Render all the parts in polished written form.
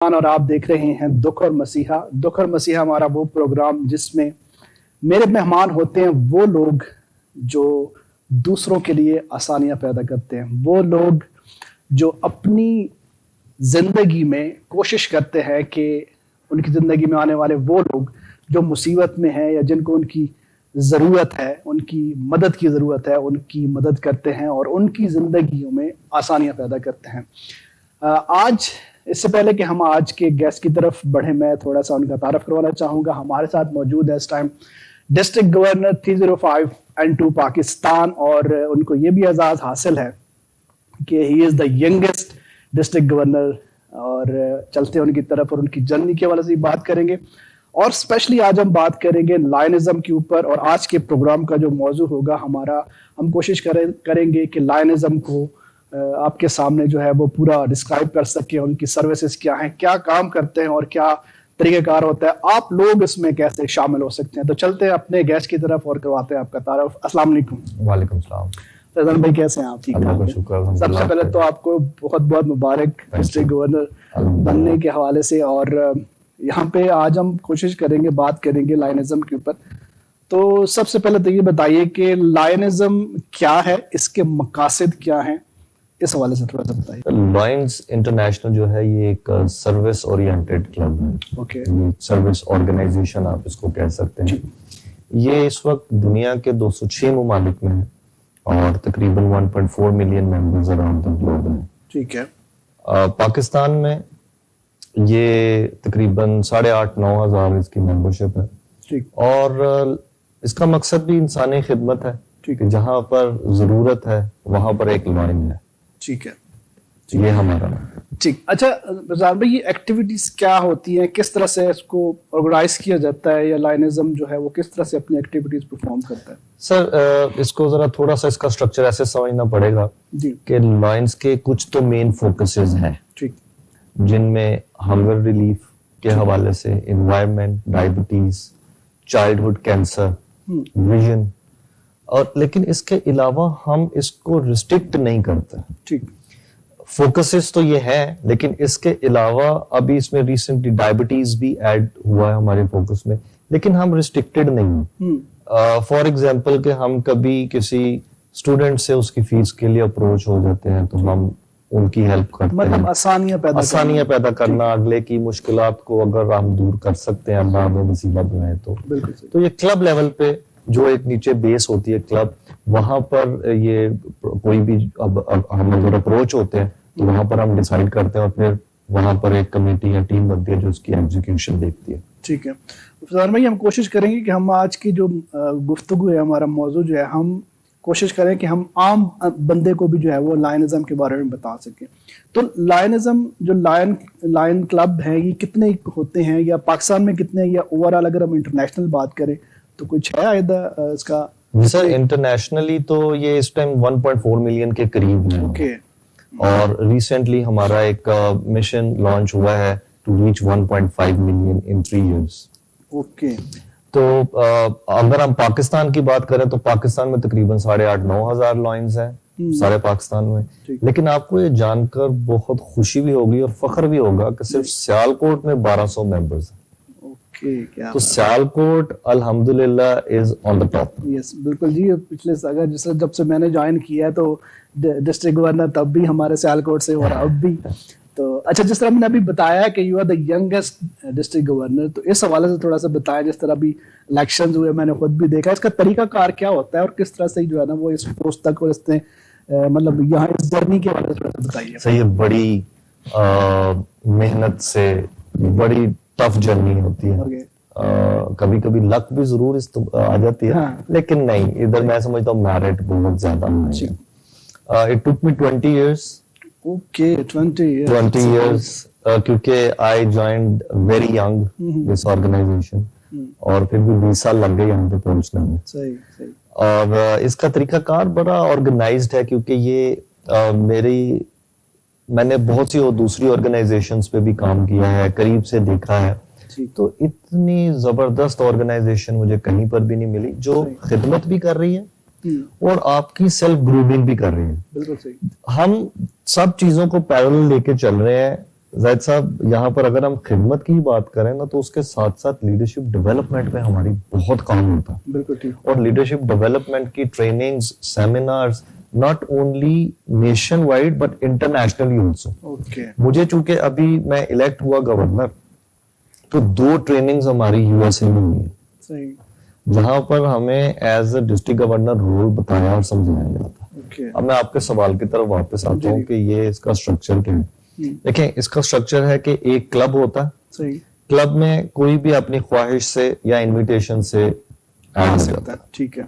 और आप देख रहे हैं दुख और मसीहा। दुख और मसीहा हमारा वो प्रोग्राम जिसमें मेरे मेहमान होते हैं वो लोग जो दूसरों के लिए आसानियां पैदा करते हैं, वो लोग जो अपनी जिंदगी में कोशिश करते हैं कि उनकी जिंदगी में आने वाले वो लोग जो मुसीबत में हैं या जिनको उनकी ज़रूरत है, उनकी मदद की ज़रूरत है, उनकी मदद करते हैं और उनकी ज़िंदगियों में आसानियां पैदा करते हैं। आज इससे पहले कि हम आज के गेस्ट की तरफ बढ़े, मैं थोड़ा सा उनका तारफ करवाना चाहूँगा। हमारे साथ मौजूद है इस time district governor 305 and 2 Pakistan, और उनको ये भी एजाज़ हासिल है कि he is the youngest district governor. और चलते हैं उनकी तरफ और उनकी जर्नी के हवाले से बात करेंगे, और स्पेशली आज हम बात करेंगे लायनिज्म के ऊपर। और आज के प्रोग्राम का जो मौजू होगा हमारा, हम कोशिश करेंगे कि लायनिज्म को आपके सामने जो है वो पूरा डिस्क्राइब कर सके, उनकी सर्विसेज क्या हैं, क्या काम करते हैं और क्या तरीक़ेकार होता है, आप लोग इसमें कैसे शामिल हो सकते हैं। तो चलते हैं अपने गेस्ट की तरफ और करवाते हैं आपका तारुफ। अस्सलाम वालेकुम। वालेकुम सलाम। फैजल भाई कैसे हैं आप? ठीक है, शुक्र। सबसे पहले तो आपको बहुत बहुत मुबारक डिस्ट्रिक्ट गवर्नर बनने के हवाले से। और यहाँ पे आज हम कोशिश करेंगे, बात करेंगे लायनिज्म के ऊपर। तो सबसे पहले तो ये बताइए कि लायनिज्म क्या है, इसके मकासद क्या हैं, इस हवाले से थोड़ा सा बताइए। लायंस इंटरनेशनल जो है ये एक सर्विस ओरिएंटेड क्लब है। ओके। सर्विस ऑर्गेनाइजेशन आप इसको कह सकते हैं। ये इस वक्त दुनिया के 206 ममालिक में है और तकरीबन 1.4 million members around the globe हैं। ठीक है। पाकिस्तान में ये तकरीबन 8,500-9 हज़ार इसकी मेंबरशिप है। ठीक। और इसका मकसद भी इंसानी खिदमत है। ठीक है। जहां पर जरूरत है वहां पर एक लाइन है। ठीक है, ये हमारा। ठीक। अच्छा रज़ान भाई, ये एक्टिविटीज क्या होती हैं, किस तरह से इसको ऑर्गेनाइज किया जाता है, या लायनिज्म जो है वो किस तरह से अपनी एक्टिविटीज परफॉर्म करता है? सर इसको जरा थोड़ा सा इसका स्ट्रक्चर ऐसे समझना पड़ेगा जी कि लायंस के कुछ तो मेन फोकसेस हैं, ठीक, जिनमें हंगर रिलीफ के हवाले से, environment, diabetes, childhood cancer, vision, और लेकिन इसके अलावा हम इसको रिस्ट्रिक्ट नहीं करते। ठीक। फोकसेस तो ये है, लेकिन इसके अलावा अभी इसमें रिसेंटली डायबिटीज भी ऐड हुआ है हमारे फोकस में, लेकिन हम रिस्ट्रिक्टेड नहीं। फॉर एग्जांपल कि हम कभी किसी स्टूडेंट से उसकी फीस के लिए अप्रोच हो जाते हैं तो हम उनकी हेल्प करते हैं। मतलब आसानियां पैदा करना, अगले की मुश्किलात को अगर हम दूर कर सकते हैं, अल्लाह हमें मुसीबत में है तो ये क्लब लेवल पे जो एक नीचे बेस होती है क्लब, वहां पर ये कोई भी अब हम अगर अप्रोच होते हैं तो वहां पर हम डिसाइड करते हैं और फिर वहां पर एक कमेटी या टीम बनती है जो उसकी एग्जीक्यूशन देखती है। ठीक है फैज़ल भाई, हम कोशिश करेंगे कि हम आज की जो गुफ्तगू है, हमारा मौजू जो है, हम कोशिश करें कि हम आम बंदे को भी जो है वो लायनिज्म के बारे में बता सकें। तो लायनिज्म जो लायन क्लब है, ये कितने होते हैं, या पाकिस्तान में कितने, या ओवरऑल अगर हम इंटरनेशनल बात करें तो कुछ है इसका? सर इंटरनेशनली तो ये इस टाइम 1.4 मिलियन के करीब है। ओके। और रिसेंटली हमारा एक मिशन लॉन्च हुआ है to reach 1.5 million in 3 years. Okay. तो अगर हम पाकिस्तान की बात करें तो पाकिस्तान में तकरीबन 8,500-9 हज़ार लाइन्स हैं सारे पाकिस्तान में। लेकिन आपको ये जानकर बहुत खुशी भी होगी और फख्र भी होगा कि सिर्फ सियालकोट में 1200 मेंबर्स हैं। क्या तो सियालकोट अल्हम्दुलिल्लाह is on the top. Yes बिल्कुल जी। पिछले जब से मैंने ज्वाइन किया है तो डिस्ट्रिक्ट गवर्नर तब भी हमारे सियालकोट से, और अब भी। तो अच्छा, जिस तरह मैंने अभी बताया कि you are the youngest district governor, तो इस हवाले से थोड़ा सा बताया। जिस तरह अभी इलेक्शंस हुए, मैंने खुद भी देखा, इसका तरीका कार क्या होता है और किस तरह से जो है ना वो इस पोस्ट तक और इसने मतलब यहाँ इस जर्नी के बारे में थोड़ा सा बताइए। सही है, बड़ी मेहनत से बड़ी टफ जर्नी होती है। कभी कभी लक भी जरूर आ जाती है। हाँ। लेकिन नहीं, इधर मैं समझता हूँ मेरिट बहुत ज्यादा है। It took me 20 years। Okay, 20 years क्योंकि I joined very young this organisation, और फिर भी 20 साल लग गए यहाँ पे पहुंचने में। सही। और इसका तरीकाकार बड़ा ऑर्गेनाइज्ड है, क्योंकि ये मैंने बहुत सी और दूसरी ऑर्गेनाइजेशंस पे भी काम किया है, करीब से देखा है। तो इतनी जबरदस्त ऑर्गेनाइजेशन मुझे कहीं पर भी नहीं मिली जो खिदमत भी कर रही है और आपकी सेल्फ ग्रूमिंग भी कर रही है। बिल्कुल सही। हम सब चीजों को पैरेलल लेके चल रहे हैं जाहिद साहब, यहाँ पर अगर हम खिदमत की बात करें ना, तो उसके साथ साथ लीडरशिप डेवलपमेंट में हमारी बहुत काम होता है। बिल्कुल ठीक। और लीडरशिप डेवलपमेंट की trainings, seminars, not only nation wide but internationally also. Okay. मुझे चूंकि अभी मैं इलेक्ट हुआ गवर्नर, तो 2 ट्रेनिंग्स हमारी यूएसए में हुई है, सही, जहां पर हमें as a district governor role बताया और समझाया गया था। ओके। अब मैं आपके सवाल की तरफ वापस आता हूँ कि ये इसका स्ट्रक्चर क्या है। देखें, इसका स्ट्रक्चर है कि एक क्लब होता है, सही, क्लब में कोई भी अपनी ख्वाहिश से या इनविटेशन से आ आ सकता सकता है, है। ठीक है,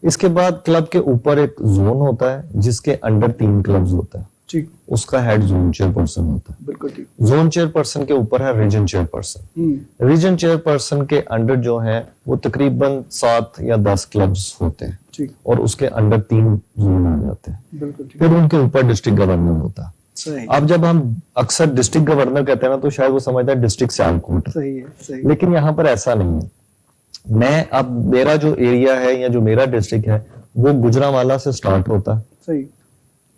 इसके बाद क्लब के ऊपर एक जोन होता है जिसके अंडर 3 क्लब्स होता है, ठीक, उसका हेड जोन चेयरपर्सन होता है। बिल्कुल ठीक। जोन चेयरपर्सन के ऊपर है रीजन चेयरपर्सन। रीजन चेयरपर्सन के अंडर जो है वो तकरीबन 7 या 10 क्लब्स होते हैं, ठीक, और उसके अंडर 3 जोन आ जाते हैं। बिल्कुल ठीक, फिर उनके ऊपर डिस्ट्रिक्ट गवर्नर होता है। सही, अब जब हम अक्सर डिस्ट्रिक्ट गवर्नर कहते हैं ना, तो शायद वो समझता है डिस्ट्रिक्ट सियालकोट, सही है, सही, लेकिन यहाँ पर ऐसा नहीं है। मैं अब मेरा जो एरिया है या जो मेरा डिस्ट्रिक्ट है वो गुजरांवाला से स्टार्ट होता है सही।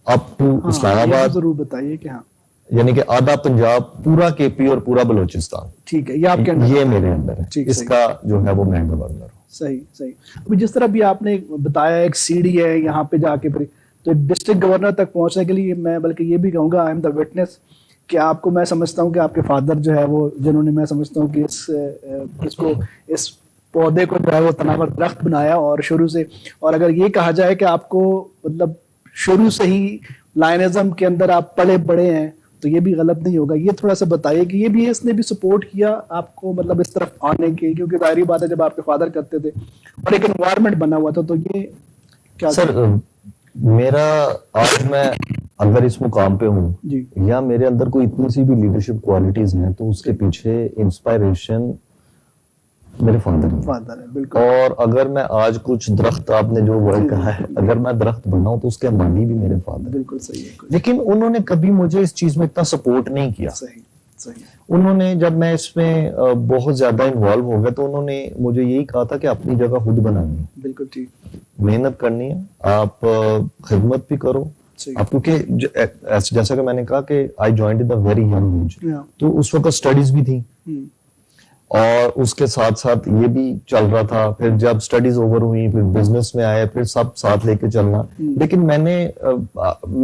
अप टू हाँ, ये इस्लामाबाद, जरूर बताइए कि हाँ, यानी कि आधा पंजाब, पूरा केपी और पूरा बलूचिस्तान, ठीक है, ये आपके अंदर ये है। मेरे अंदर है। ठीक, इसका जो है वो मैं गवर्नर हूँ। सही, सही। अभी जिस तरह भी आपने बताया, एक सीढ़ी है यहाँ पे जाके, फिर तो डिस्ट्रिक्ट गवर्नर तक पहुंचने के लिए मैं बल्कि ये भी कहूँगा, आई एम द विटनेस, कि आपको मैं समझता हूँ कि आपके फादर जो है वो, जिन्होंने मैं समझता हूँ कि इस पौधे को जो है वो तनावर दरख्त बनाया और शुरू से, और अगर ये कहा जाए कि आपको मतलब शुरू से ही लायनिज्म के अंदर आप पले बड़े हैं, तो ये भी गलत नहीं होगा। ये थोड़ा सा बताइए कि ये भी, इसने भी सपोर्ट किया आपको मतलब इस तरफ आने के, क्योंकि जाहिर बात है जब आपके फादर करते थे और एक एनवायरनमेंट बना हुआ था, तो ये क्या सर मेरा आज मैं अगर इस मुकाम पे हूँ जी, या मेरे अंदर कोई इतनी सी भी लीडरशिप क्वालिटीज हैं, तो उसके पीछे इंस्पायरेशन मेरे फादर है। फादर है, बिल्कुल, और अगर मैं आज कुछ दरख्त, आपने जो वर्ड कहा है, अगर मैं दरख्त बनाऊं तो उसके माली भी मेरे फादर। बिल्कुल सही है, लेकिन उन्होंने कभी मुझे इस चीज में इतना सपोर्ट नहीं किया। सही, सही, उन्होंने, जब मैं इसमें बहुत ज्यादा इन्वॉल्व हो गया, तो उन्होंने मुझे यही कहा था कि अपनी जगह खुद बनानी है, बिल्कुल ठीक, मेहनत करनी है, आप खिदमत भी करो। सही, अब क्योंकि जैसा कि मैंने कहा कि I joined in the very young age, या, तो उस वक्त स्टडीज भी थी और उसके साथ साथ ये भी चल रहा था। फिर जब स्टडीज ओवर हुई, फिर बिजनेस में आए, फिर सब साथ लेके चलना। लेकिन मैं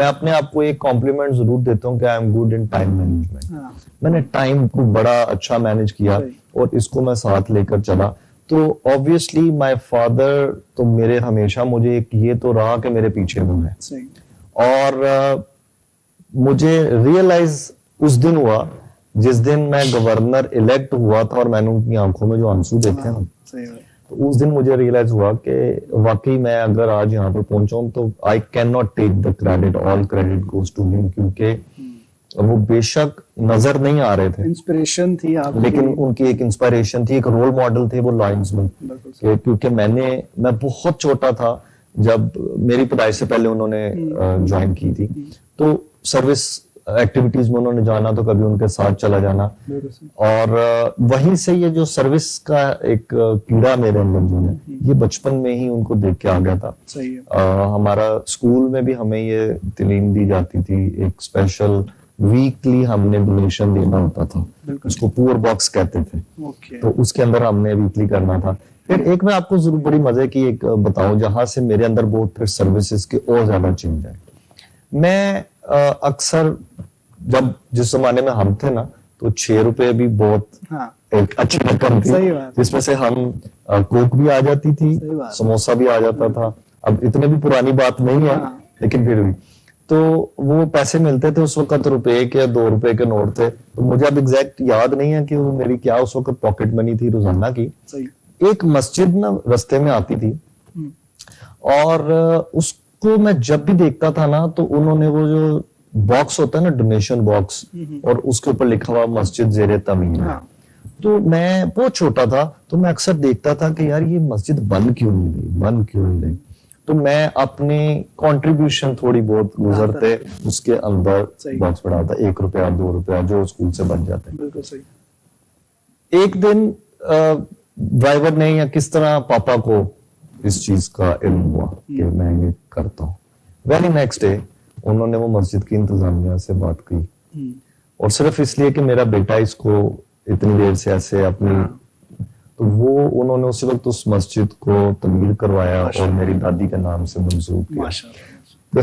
अपने आप को एक कॉम्प्लीमेंट जरूर देता हूँ कि I am good in time management. मैंने टाइम को बड़ा अच्छा मैनेज किया और इसको मैं साथ लेकर चला। तो ऑब्वियसली माय फादर तो मेरे हमेशा, मुझे एक ये तो रहा कि मेरे पीछे वो है। और मुझे रियलाइज उस दिन हुआ जिस दिन मैं गवर्नर इलेक्ट हुआ था और मैंने उनकी आंखों में जो आंसू देखे ना, तो उस दिन मुझे रियलाइज हुआ कि वाकई मैं अगर आज यहाँ पर पहुंचा हूं तो I can not take the credit, all credit goes to him, क्योंकि वो बेशक नजर नहीं आ रहे थे, इंस्पिरेशन थी आप, लेकिन उनकी एक इंस्पिरेशन थी, एक रोल मॉडल थे वो लाइंस में। क्योंकि मैं बहुत छोटा था जब मेरी पढ़ाई से पहले उन्होंने ज्वाइन की थी, तो सर्विस एक्टिविटीज में उन्होंने जाना तो कभी उनके साथ चला जाना। और वहीं से ये जो सर्विस का एक कीड़ा मेरे अंदर जो है, ये बचपन में ही उनको देख के आ गया था। सही है। हमारा स्कूल में भी हमें ये तालीम दी जाती थी, एक स्पेशल वीकली हमने डोनेशन देना होता था, उसको पुअर बॉक्स कहते थे। तो उसके अंदर हमने वीकली करना था। फिर एक मैं आपको जरूर बड़ी मजे की एक बताऊं, जहां से मेरे अंदर बहुत फिर सर्विसेज के और ज्यादा चेंज है। मैं अक्सर जब जिस जमाने में हम थे ना, तो 6 रुपए भी बहुत एक अच्छी रकम थी, जिसमें से हम कोक भी आ जाती थी, समोसा भी आ जाता था। अब इतने भी पुरानी बात नहीं है, लेकिन फिर भी तो वो पैसे मिलते थे उस वक्त, रुपए के 2 रुपए के नोट थे। तो मुझे अब एग्जैक्ट याद नहीं है कि वो मेरी क्या उस वक्त पॉकेट मनी थी रोजाना की। एक मस्जिद ना रास्ते में आती थी और उसको मैं जब भी देखता था ना, तो उन्होंने वो जो बॉक्स होता है ना, डोनेशन बॉक्स, और उसके ऊपर लिखा हुआ मस्जिद ज़ेरे तमीर। तो मैं बहुत छोटा था, तो मैं अक्सर देखता था कि यार ये मस्जिद बंद क्यों नहीं रही। तो मैं अपनी कंट्रीब्यूशन थोड़ी बहुत गुजरते उसके अंदर बॉक्स बढ़ाता, 1 रुपया 2 रुपया जो स्कूल से बच जाते। बिल्कुल सही। एक दिन ड्राइवर ने या किस तरह पापा को इस चीज का इल्म हुआ कि मैं ये करता हूँ। वेरी नेक्स्ट डे उन्होंने वो मस्जिद की इंतजामिया से बात की और सिर्फ इसलिए कि मेरा बेटा इसको इतनी देर से ऐसे अपनी, तो वो उन्होंने उसी वक्त उस मस्जिद को तमीर करवाया और मेरी दादी के नाम से मंजूर किया। तो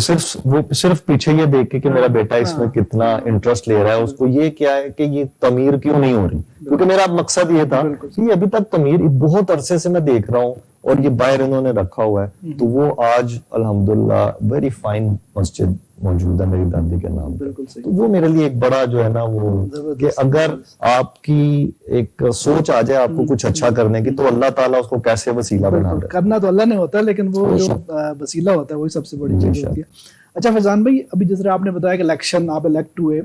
सिर्फ पीछे ये देख के कि मेरा बेटा इसमें कितना इंटरेस्ट ले रहा है, उसको ये क्या है कि ये तमीर क्यों नहीं हो रही, क्योंकि मेरा मकसद ये था कि अभी तक तमीर बहुत अरसे से मैं देख रहा हूँ और ये बाहर इन्होंने रखा हुआ है, तो वो आज अल्हम्दुलिल्लाह वेरी फाइन मस्जिद मौजूद है मेरी दादी के नाम पे। तो वो मेरे लिए एक बड़ा जो है ना वो कि अगर आपकी एक सोच आ जाए आपको कुछ अच्छा करने की, तो अल्लाह ताला उसको कैसे वसीला बना दे। करना तो अल्लाह ने होता है, लेकिन वो जो वसीला होता है वही सबसे बड़ी चीज होती है। अच्छा फैजान भाई, अभी जिस तरह आपने बताया कि इलेक्शन आप इलेक्ट हुए,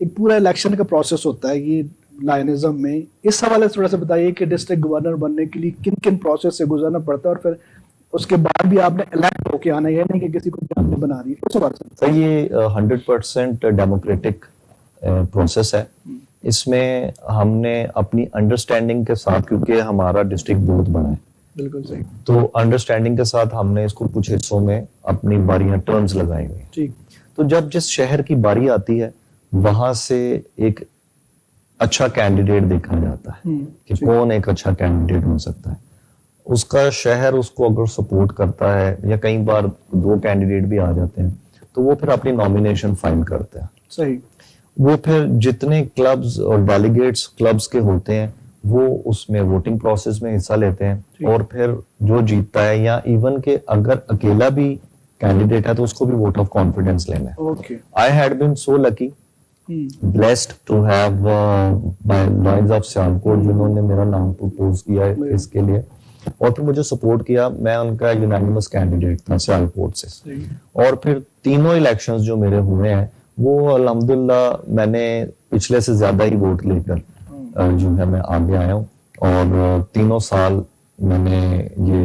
एक पूरा इलेक्शन का प्रोसेस होता है ये लायनिज्म में, इस हवाले से थोड़ा सा बताइए कि डिस्ट्रिक्ट गवर्नर बनने के लिए किन किन प्रोसेस से गुजरना पड़ता है, और फिर उसके बाद भी आपने इलेक्ट होके आना, ये नहीं कि किसी को जानने बना रही है। तो ये 100% डेमोक्रेटिक प्रोसेस है। इसमें हमने अपनी अंडरस्टैंडिंग के साथ, क्योंकि हमारा डिस्ट्रिक्ट बहुत बड़ा है, बिल्कुल सही, तो अंडरस्टैंडिंग के साथ हमने इसको कुछ हिस्सों में अपनी बारियां टर्न्स लगाई हुई। ठीक। तो जब जिस शहर की बारी आती है वहां से एक अच्छा कैंडिडेट देखा जाता है कि कौन एक अच्छा कैंडिडेट हो सकता है, उसका शहर उसको अगर सपोर्ट करता है, या कई बार 2 कैंडिडेट भी आ जाते हैं, तो वो फिर अपनी नॉमिनेशन फाइल करते हैं। सही। वो फिर जितने क्लब्स और डेलीगेट्स क्लब्स के होते हैं वो उसमें वोटिंग प्रोसेस में हिस्सा लेते हैं, और फिर जो जीतता है, या इवन के अगर अकेला भी कैंडिडेट है तो उसको भी वोट ऑफ कॉन्फिडेंस लेना है। Okay. I had been so lucky, blessed to have by Lions of Sialkot, जिन्होंने मेरा नाम प्रपोज किया है इसके लिए, और फिर मुझे सपोर्ट किया। मैं उनका यूनानिमस कैंडिडेट था सियालकोट से, और फिर तीनों इलेक्शंस जो मेरे हुए हैं वो अल्हम्दुलिल्लाह मैंने पिछले से ज्यादा ही वोट लेकर जो है मैं आगे आया हूँ, और तीनों साल मैंने ये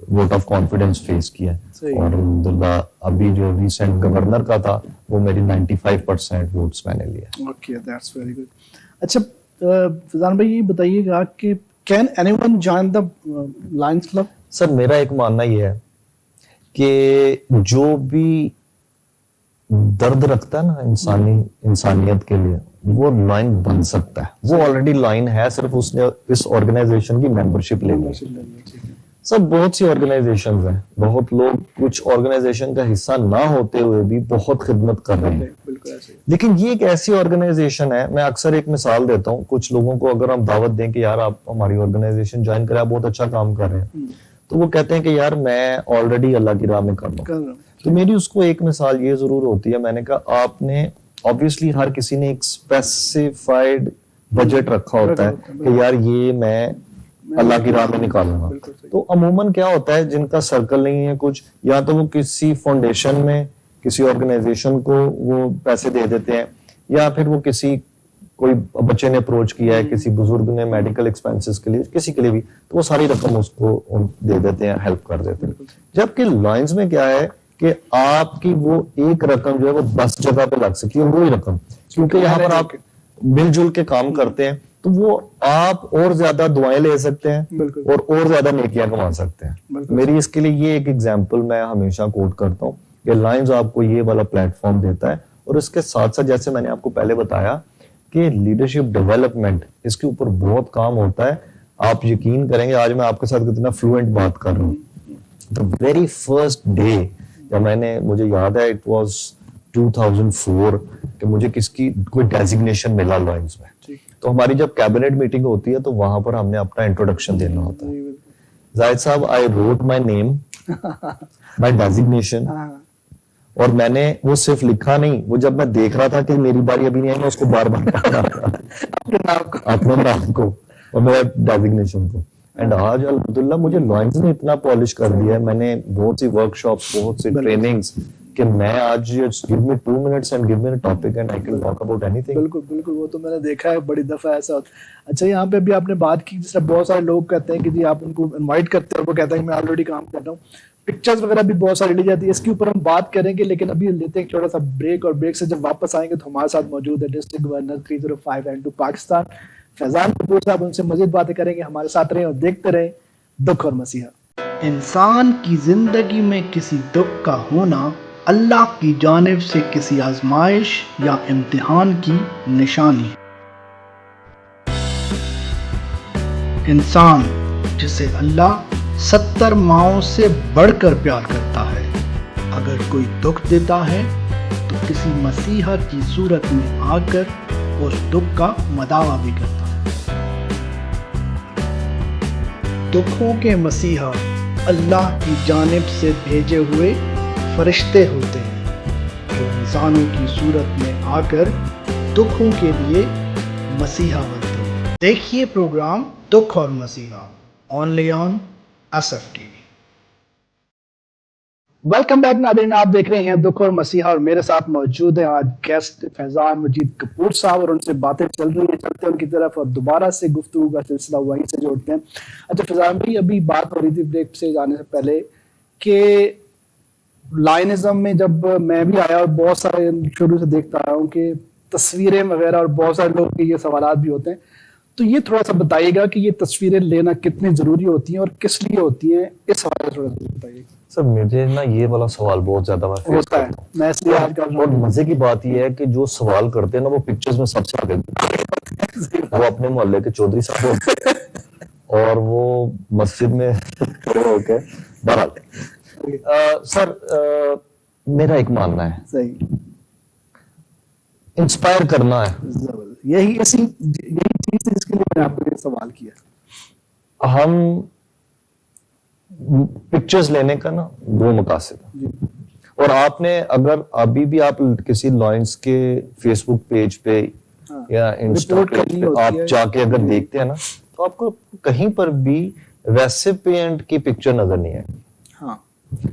वोट ऑफ कॉन्फिडेंस फेस किया, और अल्हम्दुलिल्लाह अभी जो रिसेंट गवर्नर का था वो मेरी 95% वोट्स मैंने लिए। Okay, that's very good. अच्छा फैजान भाई, ये बताइएगा कि can anyone join the Lions club? Sir मेरा एक मानना ये है कि जो भी दर्द रखता है ना इंसानियत के लिए, वो लाइन बन सकता है। वो ऑलरेडी लाइन है, सिर्फ उसने इस ऑर्गेनाइजेशन की मेंबरशिप ले ली। सब बहुत सी ऑर्गेनाइजेशंस हैं, बहुत लोग कुछ ऑर्गेनाइजेशन का हिस्सा ना होते हुए भी बहुत खिदमत कर रहे हैं, लेकिन ये एक ऐसी ऑर्गेनाइजेशन है, मैं अक्सर एक मिसाल देता हूँ, कुछ लोगों को अगर हम दावत दें कि यार आप हमारी ऑर्गेनाइजेशन ज्वाइन करें, आप बहुत अच्छा काम कर रहे हैं, तो वो कहते हैं कि यार मैं ऑलरेडी अल्लाह की राह में कर रहा हूँ। तो मेरी उसको एक मिसाल ये जरूर होती है, मैंने कहा आपने ऑब्वियसली हर किसी ने एक स्पेसिफाइड बजट रखा होता है कि यार ये मैं अल्लाह की राह में निकालूंगा। तो अमूमन क्या होता है, जिनका सर्कल नहीं है कुछ, या तो वो किसी फाउंडेशन में किसी ऑर्गेनाइजेशन को वो पैसे दे देते हैं, या फिर वो कोई बच्चे ने अप्रोच किया है, किसी बुजुर्ग ने मेडिकल एक्सपेंसेस के लिए, किसी के लिए भी, तो वो सारी रकम उसको दे देते हैं, हेल्प कर देते हैं। जबकि लायंस में क्या है कि आपकी वो एक रकम जो है वो 10 जगह पे लग सकती है, वही रकम, क्योंकि यहाँ पर आप मिलजुल के काम करते हैं, तो वो आप और ज्यादा दुआएं ले सकते हैं और ज्यादा नेकियां कमा सकते हैं। मेरी इसके लिए ये एक एग्जांपल मैं हमेशा कोट करता हूँ कि लायंस आपको ये वाला प्लेटफॉर्म देता है, और इसके साथ साथ जैसे मैंने आपको पहले बताया कि लीडरशिप डेवलपमेंट, इसके ऊपर बहुत काम होता है। आप यकीन करेंगे आज मैं आपके साथ कितना फ्लुएंट बात कर रहा हूँ। द वेरी फर्स्ट डे जब मुझे याद है, इट वाज 2004 कि मुझे कोई डेजिग्नेशन मिला लायंस में, तो हमारी जब कैबिनेट मीटिंग होती है तो वहां पर हमने अपना इंट्रोडक्शन देना होता है। जाहिद साहब, I wrote my name, my designation, और मैंने वो सिर्फ लिखा नहीं, वो जब मैं देख रहा था कि मेरी बारी अभी नहीं आई, मैं उसको बार बार पढ़ रहा था अपने नाम को और मेरा डेजिग्नेशन को। एंड आज अल्हम्दुलिल्लाह मुझे लायंस ने इतना पॉलिश कर दिया है, मैंने बहुत सी वर्कशॉप्स, बहुत सी ट्रेनिंग्स, कि मैं आज give me 2 minutes and give me a topic and I can talk about anything. बिल्कुल बिल्कुल, वो तो मैंने देखा है बड़ी दफा ऐसा होता है। अच्छा, यहाँ पे भी आपने बात की, जिस तरह बहुत सारे लोग कहते हैं कि जी आप उनको इनवाइट करते हैं, वो कहता है कि मैं ऑलरेडी काम कर रहा हूँ, पिक्चर्स वगैरह भी बहुत सारी ली जाती है, इसके ऊपर हम बात करेंगे, लेकिन अभी लेते हैं छोटा सा ब्रेक, और ब्रेक से जब वापस आएंगे तो हमारे साथ मौजूद है district governor 305 and 2 Pakistan Faizan Kapoor साहब, उनसे मजीद बातें करेंगे। हमारे साथ रहें और देखते रहें दुख और मसीहा। इंसान की जिंदगी में किसी दुख का होना अल्लाह की जानिब से किसी आजमाइश या इम्तिहान की निशानी है। इंसान जिसे अल्लाह 70 माओं से बढ़कर प्यार करता है, अगर कोई दुख देता है तो किसी मसीहा की सूरत में आकर उस दुख का मदावा भी करता है। दुखों के मसीहा अल्लाह की जानिब से भेजे हुए फरिश्ते होते हैं जो इंसानों की सूरत में आकर दुखों के लिए मसीहा बनते हैं। देखिए प्रोग्राम दुख और मसीहा only on Asaf TV. Welcome back नाज़रीन, आप देख रहे हैं दुख और मसीहा और मेरे साथ मौजूद है आज गेस्ट फैजान मजीद कपूर साहब और उनसे बातें चल रही हैं, चलते हैं उनकी तरफ और दोबारा से गुफ्तगू का सिलसिला वहीं से जोड़ते हैं। अच्छा फैजान भाई, अभी बात हो रही थी ब्रेक से जाने से पहले कि लाइनिज्म में जब मैं भी आया और बहुत सारे शुरू से देखता आया हूँ कि तस्वीरें वगैरह और बहुत सारे लोग के ये सवालात भी होते हैं, तो ये थोड़ा सा बताइएगा कि ये तस्वीरें लेना कितनी जरूरी होती हैं और किस लिए होती हैं, इस हवाले से थोड़ा सा बताइए। सर मुझे ना ये वाला सवाल बहुत ज्यादा होता है, मैं इसलिए आज कर रहा और हूँ। मजे की बात ये है कि जो सवाल करते हैं ना वो पिक्चर्स में सबसे आगे वो अपने मोहल्ले के चौधरी साहब होते हैं और वो मस्जिद में होके बहरहाल सर मेरा एक मानना है, सही, इंस्पायर करना है। यही चीज है जिसके लिए मैंने आपको ये सवाल किया। हम पिक्चर्स लेने का ना दो मकासद है, और आपने अगर अभी भी आप किसी लॉयंस के फेसबुक पेज पे या इंस्टा पेज पे आप जाके अगर देखते हैं ना तो आपको कहीं पर भी रेसिपिएंट की पिक्चर नजर नहीं आएगी। हाँ,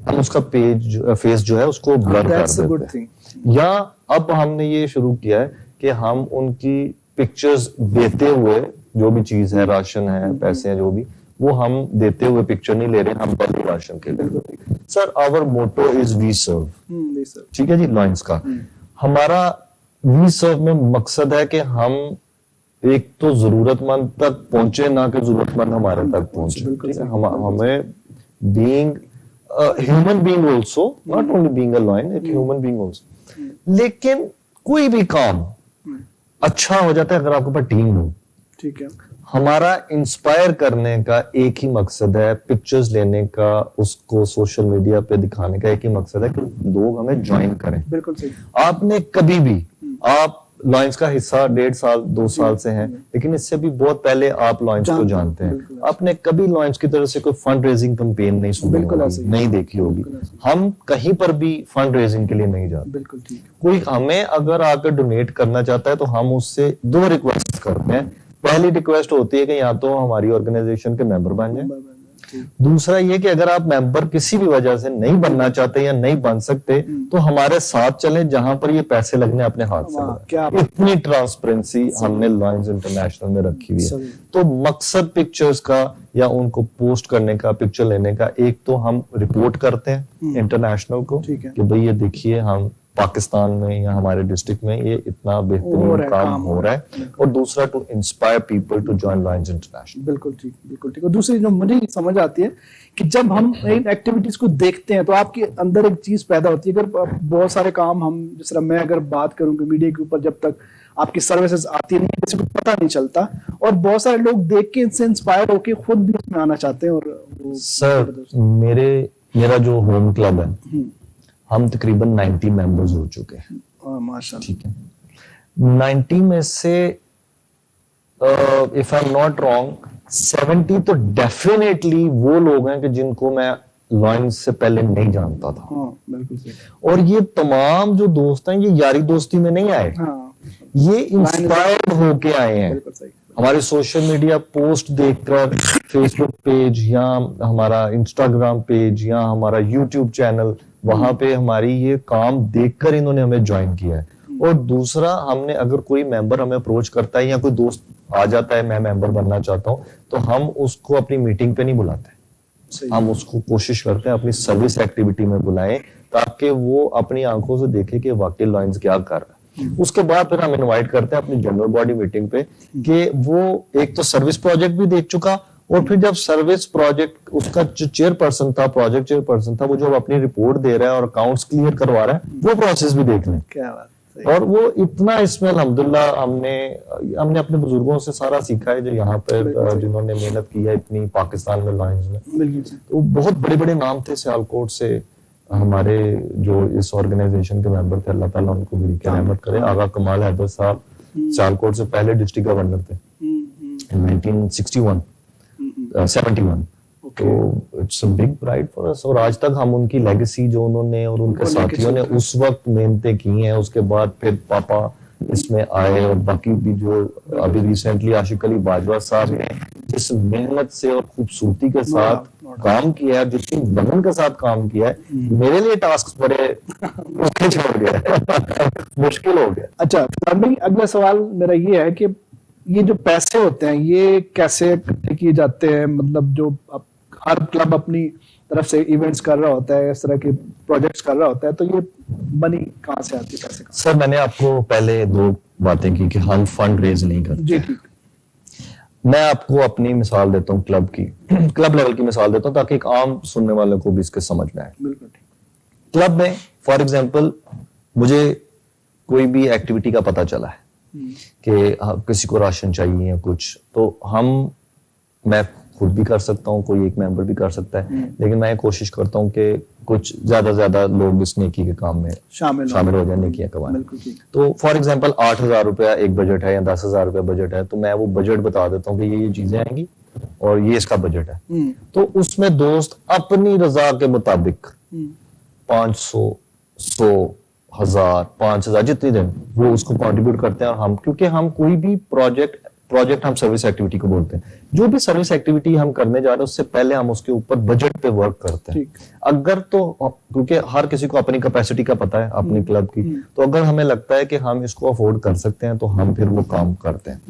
हम उसका फेस जो है उसको ब्लर कर देते हैं। या अब हमने ये शुरू किया है कि हम उनकी पिक्चर्स देते हुए, जो भी चीज है, राशन है, पैसे हैं, जो भी, वो हम देते हुए पिक्चर नहीं ले रहे, हम बल्कि राशन के लिए। Sir our motto is we serve, ठीक है जी, लॉयंस का हमारा वी सर्व में मकसद है कि हम एक तो जरूरतमंद तक पहुंचे, ना कि जरूरतमंद हमारे तक पहुंचे। ठीक है, हमें being human being also, not only being a lion, एक ह्यूमन बीइंग आल्सो। लेकिन कोई भी काम अच्छा हो जाता है अगर आपके पास टीम हो। ठीक है, हमारा इंस्पायर करने का एक ही मकसद है, पिक्चर्स लेने का, उसको सोशल मीडिया पे दिखाने का एक ही मकसद है कि लोग हमें ज्वाइन करें। बिल्कुल सही। आपने कभी भी, आप लॉयंस का हिस्सा 1.5 साल 2 साल से हैं, लेकिन इससे भी बहुत पहले आप लॉयंस को जानते हैं। आपने कभी लॉयंस की तरफ से कोई फंड रेजिंग कैंपेन नहीं सुनी होगी, नहीं देखी होगी। हम कहीं पर भी फंड रेजिंग के लिए नहीं जाते। बिल्कुल ठीक। कोई हमें अगर आकर डोनेट करना चाहता है तो हम उससे 2 रिक्वेस्ट करते हैं। पहली रिक्वेस्ट होती है कि या तो हमारी ऑर्गेनाइजेशन के मेंबर बन जाए, दूसरा ये कि अगर आप मेंबर किसी भी वजह से नहीं बनना चाहते या नहीं बन सकते तो हमारे साथ चलें, जहां पर ये पैसे लगने अपने हाथ से। इतनी ट्रांसपेरेंसी हमने लॉयंस इंटरनेशनल में रखी हुई है। तो मकसद पिक्चर्स का या उनको पोस्ट करने का, पिक्चर लेने का, एक तो हम रिपोर्ट करते हैं इंटरनेशनल को कि भाई ये देखिए हम पाकिस्तान में या हमारे डिस्ट्रिक्ट में ये इतना बेहतरीन काम हो रहा है, और दूसरा to inspire people to join Lions International. बिल्कुल ठीक, बिल्कुल ठीक। और दूसरी जो मुझे समझ आती है कि जब हम इन एक्टिविटीज को देखते हैं तो आपके अंदर एक चीज पैदा होती है। अगर बहुत सारे काम हम, जिस तरह मैं अगर बात करूं कि मीडिया के ऊपर जब तक आपकी सर्विसेज आती नहीं, किसी को पता नहीं चलता, और बहुत सारे लोग देख के इनसे इंस्पायर होके खुद भी इसमें आना चाहते हैं। और सर मेरा जो होम क्लब है, हम तकरीबन 90 मेंबर्स हो चुके हैं। माशाल्लाह, ठीक है। 90 में से if I am not wrong 70 तो डेफिनेटली वो लोग हैं कि जिनको मैं लॉयंस से पहले नहीं जानता था। बिल्कुल सही। और ये तमाम जो दोस्त हैं ये यारी दोस्ती में नहीं आए, ये इंस्पायर्ड होके आए हैं। हमारे सोशल मीडिया पोस्ट देखकर, फेसबुक पेज या हमारा इंस्टाग्राम पेज या हमारा यूट्यूब चैनल, वहां पे हमारी ये काम देखकर इन्होंने हमें ज्वाइन किया है। और दूसरा, हमने अगर कोई मेंबर हमें अप्रोच करता है या कोई दोस्त आ जाता है मैं मेंबर बनना चाहता हूं, तो हम उसको अपनी मीटिंग पे नहीं बुलाते, हम उसको कोशिश करते हैं अपनी सर्विस एक्टिविटी में बुलाएं, ताकि वो अपनी आंखों से देखे कि वाकई लॉयंस क्या कर रहा है। उसके बाद फिर हम इनवाइट करते हैं अपनी जनरल बॉडी मीटिंग पे कि वो एक तो सर्विस प्रोजेक्ट भी देख चुका और फिर जब सर्विस प्रोजेक्ट उसका जो चेयरपर्सन था, प्रोजेक्ट चेयरपर्सन था, वो जो अपनी रिपोर्ट दे रहा है और अकाउंट्स क्लियर करवा रहा है, वो प्रोसेस भी देख लें। क्या बात। और वो इतना इसमें अल्हम्दुलिल्लाह हमने अपने बुजुर्गों से सारा सीखा है जो यहाँ पर जिन्होंने मेहनत की है इतनी पाकिस्तान में लॉयंस में। तो बहुत बड़े बड़े नाम थे सियालकोट से हमारे जो इस ऑर्गेनाइजेशन के मेंबर थे, अल्लाह ताला उनको बड़ी रहमत करे। आगा कमाल हैदर साहब सियालकोट से पहले डिस्ट्रिक्ट गवर्नर थे 1961 71। तो it's a big pride for us. और आज तक हम उनकी लेगेसी जो उन्होंने और उनके साथियों ने उस वक्त मेहनतें की हैं, उसके बाद फिर पापा इसमें आए और बाकी भी जो अभी रिसेंटली आशिक अली बाजवा साहब ने जिस मेहनत से और खूबसूरती के साथ काम किया है, जितनी लगन के साथ काम किया है, मेरे लिए टास्क बड़े मुश्किल हो गया मुश्किल हो गया। अच्छा भाई, अगला सवाल मेरा ये है कि ये जो पैसे होते हैं ये कैसे इकट्ठे किए जाते हैं? मतलब जो हर क्लब अपनी तरफ से इवेंट्स कर रहा होता है, इस तरह के प्रोजेक्ट्स कर रहा होता है, तो ये मनी कहाँ से आती है, पैसे कहाँ? सर मैंने आपको पहले 2 बातें की कि हम फंड रेज नहीं करते। जी ठीक। मैं आपको अपनी मिसाल देता हूँ क्लब की क्लब लेवल की मिसाल देता हूँ ताकि एक आम सुनने वाले को भी इसके समझ में आए। बिल्कुल ठीक। क्लब में फॉर एग्जांपल मुझे कोई भी एक्टिविटी का पता चला है कि किसी को राशन चाहिए या कुछ, तो मैं खुद भी कर सकता हूँ, कोई एक मेंबर भी कर सकता है, लेकिन मैं कोशिश करता हूँ कि कुछ ज्यादा लोग इस नेकी के काम में शामिल हो जाए, नेकियां कमाएं। तो फॉर एग्जांपल 8,000 रुपया एक बजट है या 10,000 रुपया बजट है, तो मैं वो बजट बता देता हूँ कि ये चीजें आएंगी और ये इसका बजट है। तो उसमें दोस्त अपनी रजा के मुताबिक 500, 100, 1000, 5000 जितनी दिन वो उसको कंट्रीब्यूट करते हैं। और हम क्योंकि हम कोई भी प्रोजेक्ट हम सर्विस एक्टिविटी को बोलते हैं, जो भी सर्विस एक्टिविटी हम करने जा रहे हैं उससे पहले हम उसके ऊपर बजट पे वर्क करते हैं। अगर तो क्योंकि हर किसी को अपनी कैपेसिटी का पता है अपनी क्लब की, तो अगर हमें लगता है कि हम इसको अफोर्ड कर सकते हैं तो हम फिर वो काम करते हैं।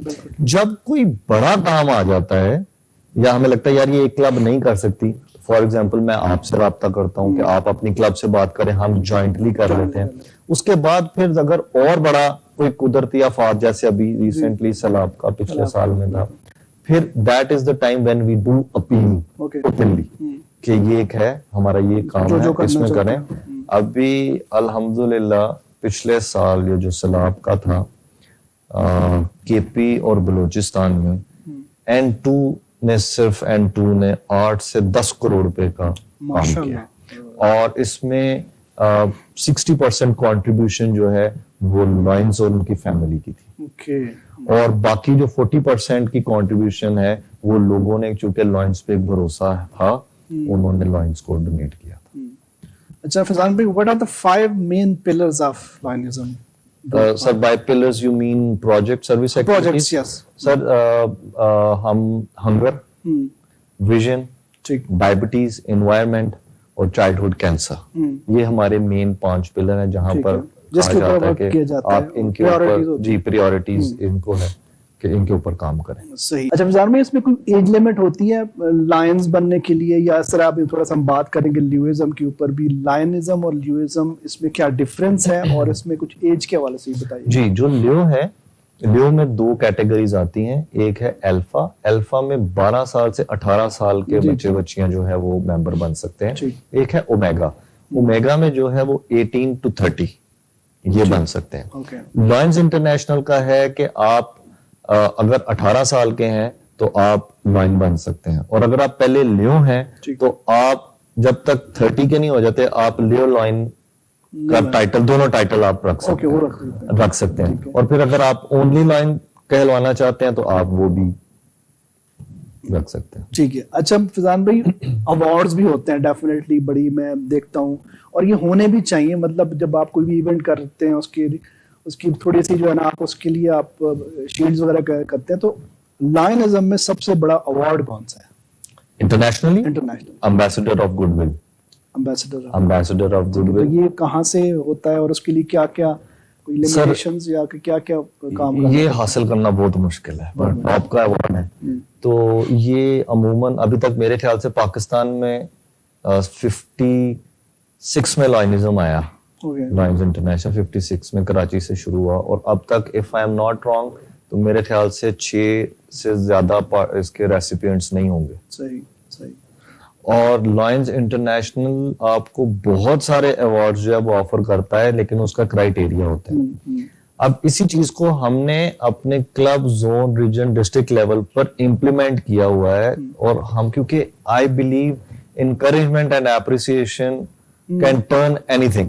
जब कोई बड़ा काम आ जाता है या हमें लगता है यार ये एक क्लब नहीं कर सकती, फॉर एग्जाम्पल मैं आपसे राब्ता करता हूँ कि आप अपनी क्लब से बात करें, हम ज्वाइंटली कर लेते हैं। उसके बाद फिर अगर और बड़ा कोई कुदरती आफात जैसे अभी रिसेंटली सैलाब का पिछले साल में था, फिर that is the time when we do appeal openly कि ये एक है हमारा ये काम है, इसमें करें। अभी अल्हम्दुलिल्लाह पिछले साल ये जो सैलाब का था केपी और बलूचिस्तान में, N2 ने सिर्फ N2 ने 8 से 10 करोड़ रुपए का काम किया और इसमें 60% कंट्रीब्यूशन जो है वो लॉयंस और उनकी फैमिली की थी। और बाकी जो 40% की कंट्रीब्यूशन है वो लोगों ने, चूंकि लॉयंस पे एक भरोसा था, उन्होंने लॉयंस को डोनेट किया था। अच्छा फैजान भाई, what are the 5 main pillars of lionism? Sir, by pillars you mean project service activities? Projects, yes. Sir, हम hunger, vision, diabetes, environment और चाइल्डहुड कैंसर, ये हमारे मेन 5 पिलर हैं जहां पर कहा जाता है कि आप इनके ऊपर जी प्रायोरिटीज इनको है कि इनके ऊपर काम करें। सही। अच्छा फैजान भाई, इसमें कोई एज लिमिट होती है लायंस बनने के लिए, या इस तरह आप थोड़ा सा हम बात करेंगे ल्यूइज्म के ऊपर भी, लायनिज्म और ल्यूइज्म इसमें क्या डिफरेंस है और इसमें कुछ एज के हवाले से बताइए। जी, जो ल्यू है, ल्यू में 2 कैटेगरीज आती हैं। एक है अल्फा में 12 साल से 18 साल के बच्चे बच्चियां जो है वो मेंबर बन सकते हैं। एक है ओमेगा में जो है वो 18 to 30 ये बन सकते हैं। लॉयंस इंटरनेशनल का है कि आप अगर 18 साल के हैं तो आप लॉयन बन सकते हैं, और अगर आप पहले लियो हैं तो आप जब तक 30 के नहीं हो जाते आप लियो लॉयन का टाइटल, दोनों टाइटल आप रख सकते हैं। और फिर अगर आप ओनली लॉयन कहलवाना चाहते हैं तो आप वो भी रख सकते हैं। ठीक है। अच्छा फैजान भाई, अवार्ड्स भी होते हैं डेफिनेटली, बड़ी मैं देखता हूँ, और ये होने भी चाहिए। मतलब जब आप कोई भी इवेंट करते हैं उसकी थोड़ी सी जो है ना, आप उसके लिए आप शील्ड्स वगैरह करते हैं, तो लायनिज्म में सबसे बड़ा अवार्ड कौन सा है internationally? Ambassador of goodwill. Ambassador of goodwill, तो ये कहाँ से होता है और उसके लिए क्या क्या कोई लिमिटेशंस या क्या क्या काम ये हासिल करना बहुत मुश्किल है, पर टॉप का अवार्ड है। तो ये अमूमन अभी तक मेरे ख्याल से पाकिस्तान में 56 में लायनिज्म आया, लायंस इंटरनेशनल 56 में कराची से शुरू हुआ, और अब तक if I am not wrong तो मेरे ख्याल से 6 से ज्यादा इसके रेसिपिएंट्स नहीं होंगे। सही सही। और लायंस इंटरनेशनल आपको बहुत सारे अवार्ड्स जो है वो ऑफर करता है, लेकिन उसका क्राइटेरिया होता है। अब इसी चीज को हमने अपने club, zone, region, district level पर इम्प्लीमेंट किया हुआ है। और हम, क्योंकि I believe encouragement and appreciation can turn anything।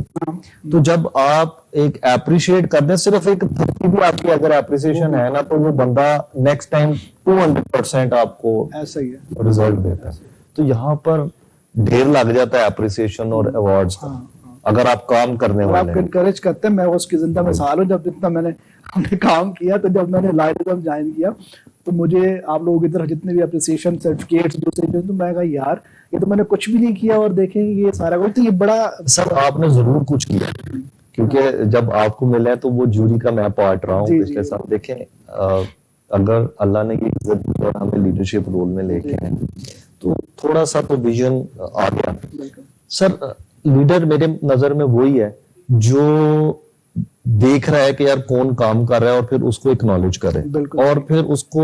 तो जब आप एक अप्रिशिएट कर दें, सिर्फ एक 30 भी आपकी अगर अप्रिसिएशन है ना, तो वो बंदा नेक्स्ट टाइम 200% आपको ऐसा ही है रिजल्ट देता है। तो यहाँ पर ढेर लग जाता है अप्रिसिएशन और अवार्ड्स का, अगर आप काम करने वाले हैं। आप इनकरेज करते हैं। मैं उसकी जिंदा मिसाल हूं। जब जितना हमने काम किया, तो जब मैंने लाइटिज्म ज्वाइन किया, तो मुझे आप लोगों की तरह जितने भी अप्रिसिएशन सर्टिफिकेट्स दूसरे, तो मैं कहा यार ये तो मैंने कुछ भी नहीं किया, और देखें ये सारा कुछ, तो ये बड़ा सर आपने जरूर कुछ किया, क्योंकि जब आपको मिला है तो वो जूरी का मैं पार्ट रहा हूँ पिछले साल। देखें अगर अल्लाह ने ये इज्जत दी और हमें लीडरशिप रोल में लेके आए, तो थोड़ा सा तो विजन आ गया। सर लीडर मेरे नजर में वही है जो देख रहा है कि यार कौन काम कर रहा है, और फिर उसको एक्नॉलेज करे, और फिर उसको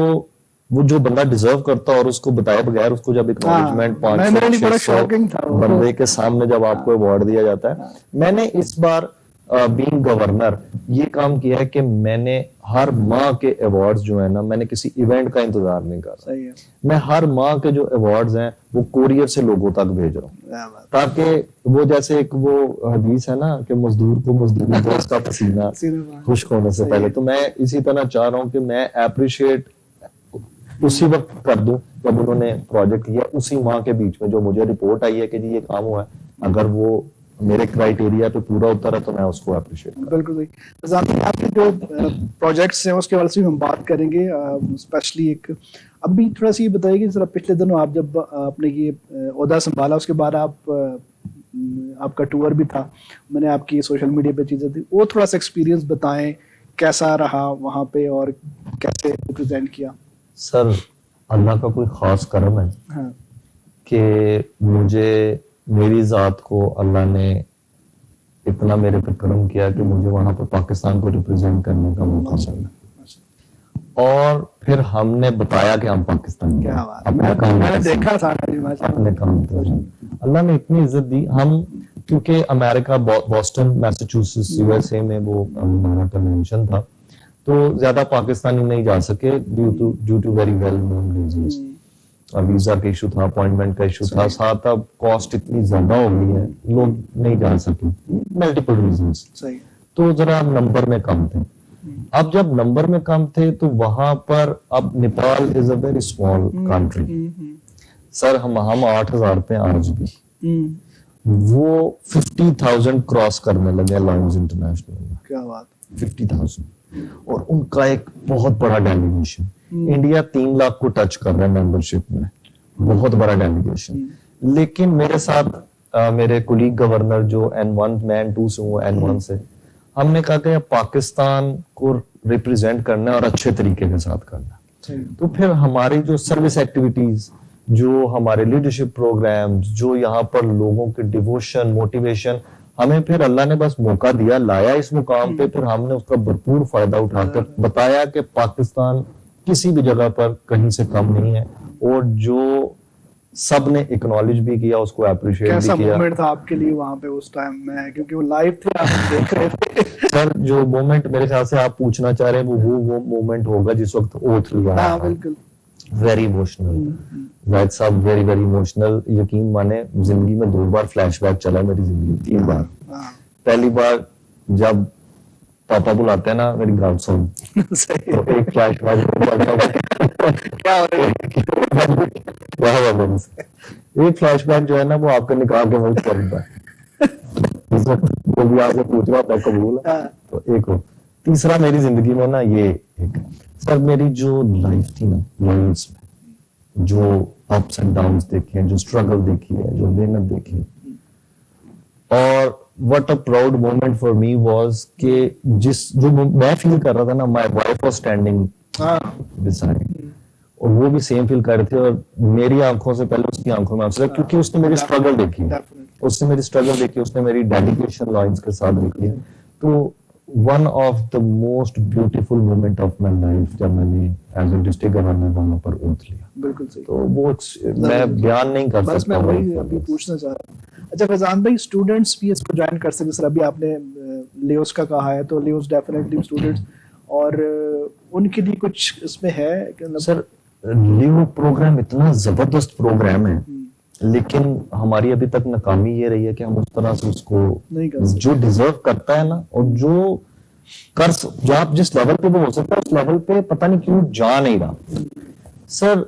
वो जो बंदा डिजर्व करता है और उसको बताए बगैर उसको जब एक्नॉलेजमेंट 500 बंदे के सामने जब आपको अवार्ड दिया जाता है। मैंने इस बार बीइंग गवर्नर ये काम किया है कि मैंने हर माह के अवार्ड्स जो है ना, मैंने किसी इवेंट का इंतजार नहीं कर रहा। मैं हर माह के जो अवार्ड्स हैं वो कोरियर से लोगों तक भेज रहा हूँ, ताकि वो जैसे एक वो हदीस है ना कि मजदूर को मजदूरी दो उसका पसीना खुश्क होने से पहले। तो मैं इसी तरह चाह रहा हूँ कि मैं अप्रिशिएट उसी वक्त कर दूं जब उन्होंने प्रोजेक्ट किया, उसी माह के बीच में जो मुझे रिपोर्ट आई है कि जी ये काम हुआ है, अगर वो मेरे क्राइटेरिया पे पूरा उतरा तो मैं उसको अप्रिशिएट करूं। बिल्कुल सही। आपके जो प्रोजेक्ट्स हैं उसके बारे में हम बात करेंगे, स्पेशली एक अभी थोड़ा सा ये बताइए कि जरा पिछले दिनों आप जब आपने ये ओहदा संभाला, उसके बाद आपका टूर भी था, मैंने आपकी सोशल मीडिया पे चीजें थी, वो थोड़ा सा एक्सपीरियंस बताएं, कैसा रहा वहां पे और कैसे रिप्रेजेंट किया। सर अल्लाह का कोई खास करम है कि मुझे, मेरी जात को अल्लाह ने इतना मेरे पर करम किया कि मुझे वहां पर पाकिस्तान को रिप्रेजेंट करने का मौका मिला, और फिर हमने बताया कि हम पाकिस्तान के अपने काम अल्लाह ने इतनी इज्जत दी। हम क्योंकि अमेरिका, बॉस्टन, मैसाचुसेट्स, यूएसए में वो हमारा कन्वेंशन था, तो ज्यादा पाकिस्तानी नहीं जा सके due to very well known reasons. Visa का इशू था, अपॉइंटमेंट का इशू था, साथ अब कॉस्ट इतनी ज्यादा हो गई है, लोग नहीं जा सके, मल्टीपल रीजंस। तो जरा नंबर में कम थे। अब जब नंबर में कम थे तो वहां पर, अब Nepal is a very small country sir, हम 8,000 पे आज भी वो 50,000 क्रॉस करने लगे लायंस इंटरनेशनल में। क्या बात, 50,000, और उनका एक बहुत बड़ा डेलीगेशन। इंडिया 3 लाख को टच कर रहा है मेंबरशिप में, बहुत बड़ा डेलीगेशन। लेकिन मेरे साथ मेरे कुलीग गवर्नर जो N1, मैं N2 से हूँ, N1 से, हमने कहा कि पाकिस्तान को रिप्रेजेंट करना है और अच्छे तरीके के साथ करना। तो फिर हमारी जो सर्विस एक्टिविटीज, जो हमारे लीडरशिप प्रोग्राम, जो यहाँ पर लोगों के डिवोशन, मोटिवेशन, हमें फिर अल्लाह ने बस मौका दिया, लाया इस मुकाम पे, फिर हमने उसका भरपूर फायदा उठाकर बताया कि पाकिस्तान किसी भी जगह पर कहीं से कम नहीं है, और जो सब ने एक्नॉलेज भी किया, उसको अप्रिशिएट भी किया। कैसा मोमेंट था आपके लिए वहां पे उस टाइम में, क्योंकि वो लाइव थे, आप देख रहे थे। सर जो मोमेंट मेरे ख्याल से आप पूछना चाह रहे हैं वो मोमेंट होगा जिस वक्त ओथ लिया। हाँ बिल्कुल, वेरी इमोशनल जाहिद साहब, वेरी वेरी इमोशनल। यकीन माने जिंदगी में 2 बार फ्लैशबैक चला है मेरी जिंदगी, 3 बार। पहली बार जब पापा बुलाते हैं ना मेरी गार्ड सॉन्ग, तो एक फ्लैशबैक क्या हो रहा है, एक फ्लैशबैक जो है ना वो आपका निकाल के मुझे करता है, इस वक्त वो भी आपसे पूछ रहा था कबूल है, तो एक हो। तीसरा मेरी जिंदगी में ना ये एक, सर मेरी जो लाइफ थी ना लाइफ में, जो अप्स एंड डाउन्स देखे हैं, जो स्ट्रगल देखी है, जो मेहनत देखी, और what a proud moment for me was कि जो मैं फील कर रहा था ना, my wife was standing beside, और वो भी सेम फील कर रहे थे, और मेरी आंखों से पहले उसकी आंखों में आंसू, क्योंकि उसने मेरी स्ट्रगल देखी है, उसने मेरी स्ट्रगल देखी, उसने मेरी डेडिकेशन लाइंस के साथ देखी है। तो one of the most beautiful moment of my life जब मैंने एज ए डिस्ट्रिक्ट गवर्नर वहां पर ओथ लिया। बिल्कुल सही। तो वो मैं बयान नहीं कर सकता। बस मैं वही अभी पूछना चाह रहा हूँ। अच्छा फैजान भाई, स्टूडेंट्स भी इसको ज्वाइन कर सकते, सर अभी आपने लियोस का कहा है, तो लियोस डेफिनेटली स्टूडेंट्स और उनके लिए कुछ इसमें है? सर लियो प्रोग्राम इतना जबरदस्त प्रोग्राम है, लेकिन हमारी अभी तक नाकामी ये रही है कि हम उस तरह से उसको जो डिजर्व करता है ना, और जो आप जिस लेवल पे वो हो सकता है उस लेवल पे पता नहीं क्यों जा नहीं रहा। सर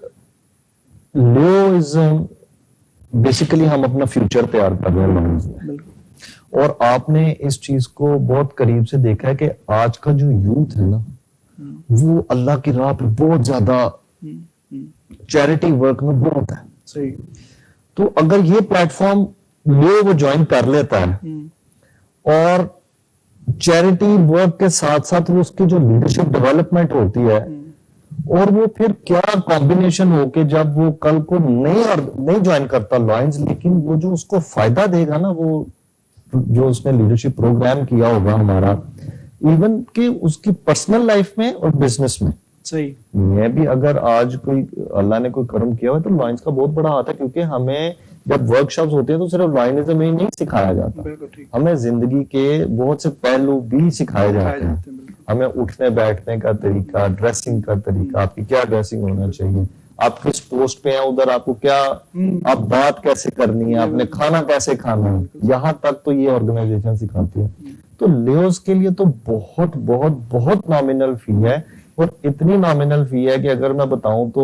लियो इज बेसिकली हम अपना फ्यूचर तैयार कर रहे हैं, और आपने इस चीज को बहुत करीब से देखा है कि आज का जो यूथ है ना, वो अल्लाह की राह पे बहुत ज्यादा चैरिटी वर्क में बहुत है। सही। तो अगर ये प्लेटफॉर्म वो ज्वाइन कर लेता है और चैरिटी वर्क के साथ साथ वो उसकी जो लीडरशिप डेवलपमेंट होती है, और वो फिर क्या कॉम्बिनेशन होके जब वो कल को नहीं ज्वाइन करता लॉयंस, लेकिन वो जो उसको फायदा देगा ना, वो जो उसने लीडरशिप प्रोग्राम किया होगा हमारा, इवन कि उसकी पर्सनल लाइफ में और बिजनेस में। सही। मैं भी अगर आज कोई अल्लाह ने कोई कर्म किया हुआ तो लॉयंस का बहुत बड़ा हाथ है, क्योंकि हमें जब वर्कशॉप्स होते हैं तो सिर्फ लॉयनिज्म ही नहीं सिखाया जाता, हमें जिंदगी के बहुत से पहलू भी सिखाए जाते हैं। हमें उठने बैठने का तरीका, ड्रेसिंग का तरीका, आपकी क्या ड्रेसिंग होना चाहिए, आप किस पोस्ट पे हैं उधर आपको क्या, आप बात कैसे करनी है, आपने खाना कैसे खाना है, यहाँ तक तो ये ऑर्गेनाइजेशन सिखाती है। तो लियोस के लिए तो बहुत बहुत बहुत नॉमिनल फी है, और इतनी नॉमिनल फी है कि अगर मैं बताऊं तो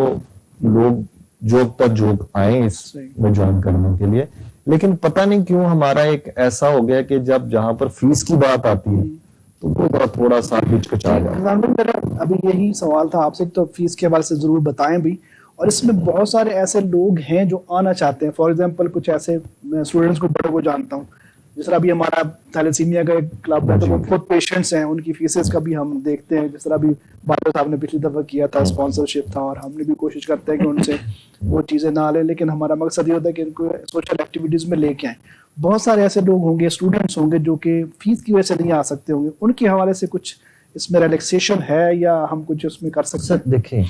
लोग जोग आए इसमें ज्वाइन करने के लिए, लेकिन पता नहीं क्यों हमारा एक ऐसा हो गया कि जब जहां पर फीस की बात आती है तो वो थोड़ा सा हिचकिचा जाता है। मेरा अभी यही सवाल था आपसे, तो फीस के हवाले से जरूर बताएं भी, और इसमें बहुत सारे ऐसे लोग हैं जो आना चाहते हैं। फॉर एग्जांपल कुछ ऐसे स्टूडेंट्स को बड़े को जानता हूँ, जिस तरह अभी हमारा थैलेसीमिया का एक क्लब है, तो वो खुद पेशेंट्स हैं, उनकी फीसेस का भी हम देखते हैं। जिस तरह अभी बादल साहब ने पिछली दफा किया था, स्पॉन्सरशिप था, और हमने भी कोशिश करते हैं कि उनसे वो चीजें ना ले, लेकिन हमारा मकसद ये होता है कि इनको सोशल एक्टिविटीज में लेके आए। बहुत सारे ऐसे लोग होंगे, स्टूडेंट्स होंगे, जो कि फीस की वजह से नहीं आ सकते होंगे, उनके हवाले से कुछ इसमें रिलैक्सेशन है या हम कुछ उसमें कर सकते हैं? देखिए,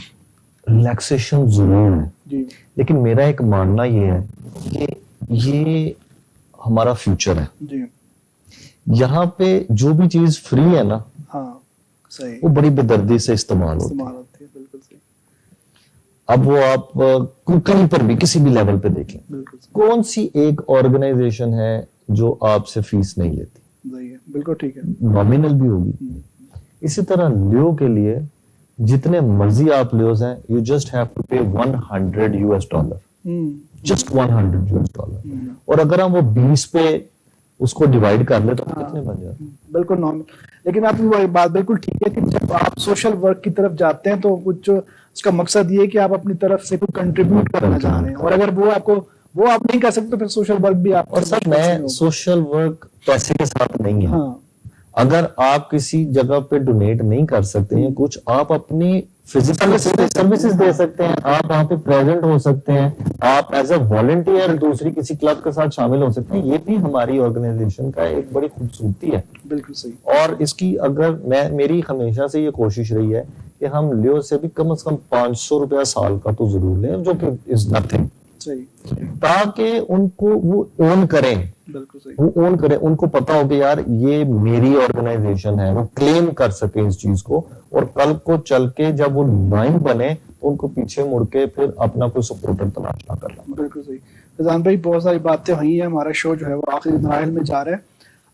रिलैक्सेशन जरूर है जी, लेकिन मेरा एक मानना ये है कि ये हमारा फ्यूचर है जी। यहाँ पे जो भी चीज फ्री है ना, हाँ सही, वो बड़ी बेदर्दी से इस्तेमाल होती है। बिल्कुल सही। अब वो आप कहीं पर भी किसी भी लेवल पे देखें, कौन सी एक ऑर्गेनाइजेशन है जो आपसे फीस नहीं लेती? बिल्कुल ठीक है, नॉमिनल भी होगी। इसी तरह लियो के लिए जितने मर्जी आप लियोस हैं, यू जस्ट हैव टू पे $100, जस्ट $100। और अगर हम वो 20 पे उसको डिवाइड कर ले तो कितने बन जाते? बिल्कुल नॉर्मल। लेकिन आपकी वो बात बिल्कुल ठीक है कि जब आप सोशल वर्क की तरफ जाते हैं तो कुछ उसका मकसद ये है कि आप अपनी तरफ से कुछ कंट्रीब्यूट करना चाह रहे हैं, और अगर वो आप नहीं कर सकते तो फिर सोशल वर्क भी आप। और सर, मैं सोशल वर्क पैसे के साथ नहीं है। हाँ। अगर आप किसी जगह पे डोनेट नहीं कर सकते हैं कुछ, आप अपनी फिजिकल सर्विसेज दे सकते हैं, आप वहां पे प्रेजेंट हो सकते हैं, आप एज अ वॉलंटियर दूसरी किसी क्लब के साथ शामिल हो सकते हैं। ये भी हमारी ऑर्गेनाइजेशन का एक बड़ी खूबसूरती है। बिल्कुल सही। और इसकी अगर मेरी हमेशा से ये कोशिश रही है कि हम लियो से भी कम से कम ₹500 साल का तो जरूर लें, जो कि इज नथिंग, ताकि उनको वो ओन करें। बिल्कुल सही। वो ओन करें, उनको पता हो कि यार ये मेरी ऑर्गेनाइजेशन है, वो क्लेम कर सके इस चीज को, और कल को चल के जब वो लाइन बने तो उनको पीछे मुड़ के फिर अपना कोई सपोर्टर तलाश ना करना। बिल्कुल सही। फैजान भाई, बहुत सारी बातें हुई हैं, हमारा शो जो है वो आखिरी मराहिल में जा रहा है।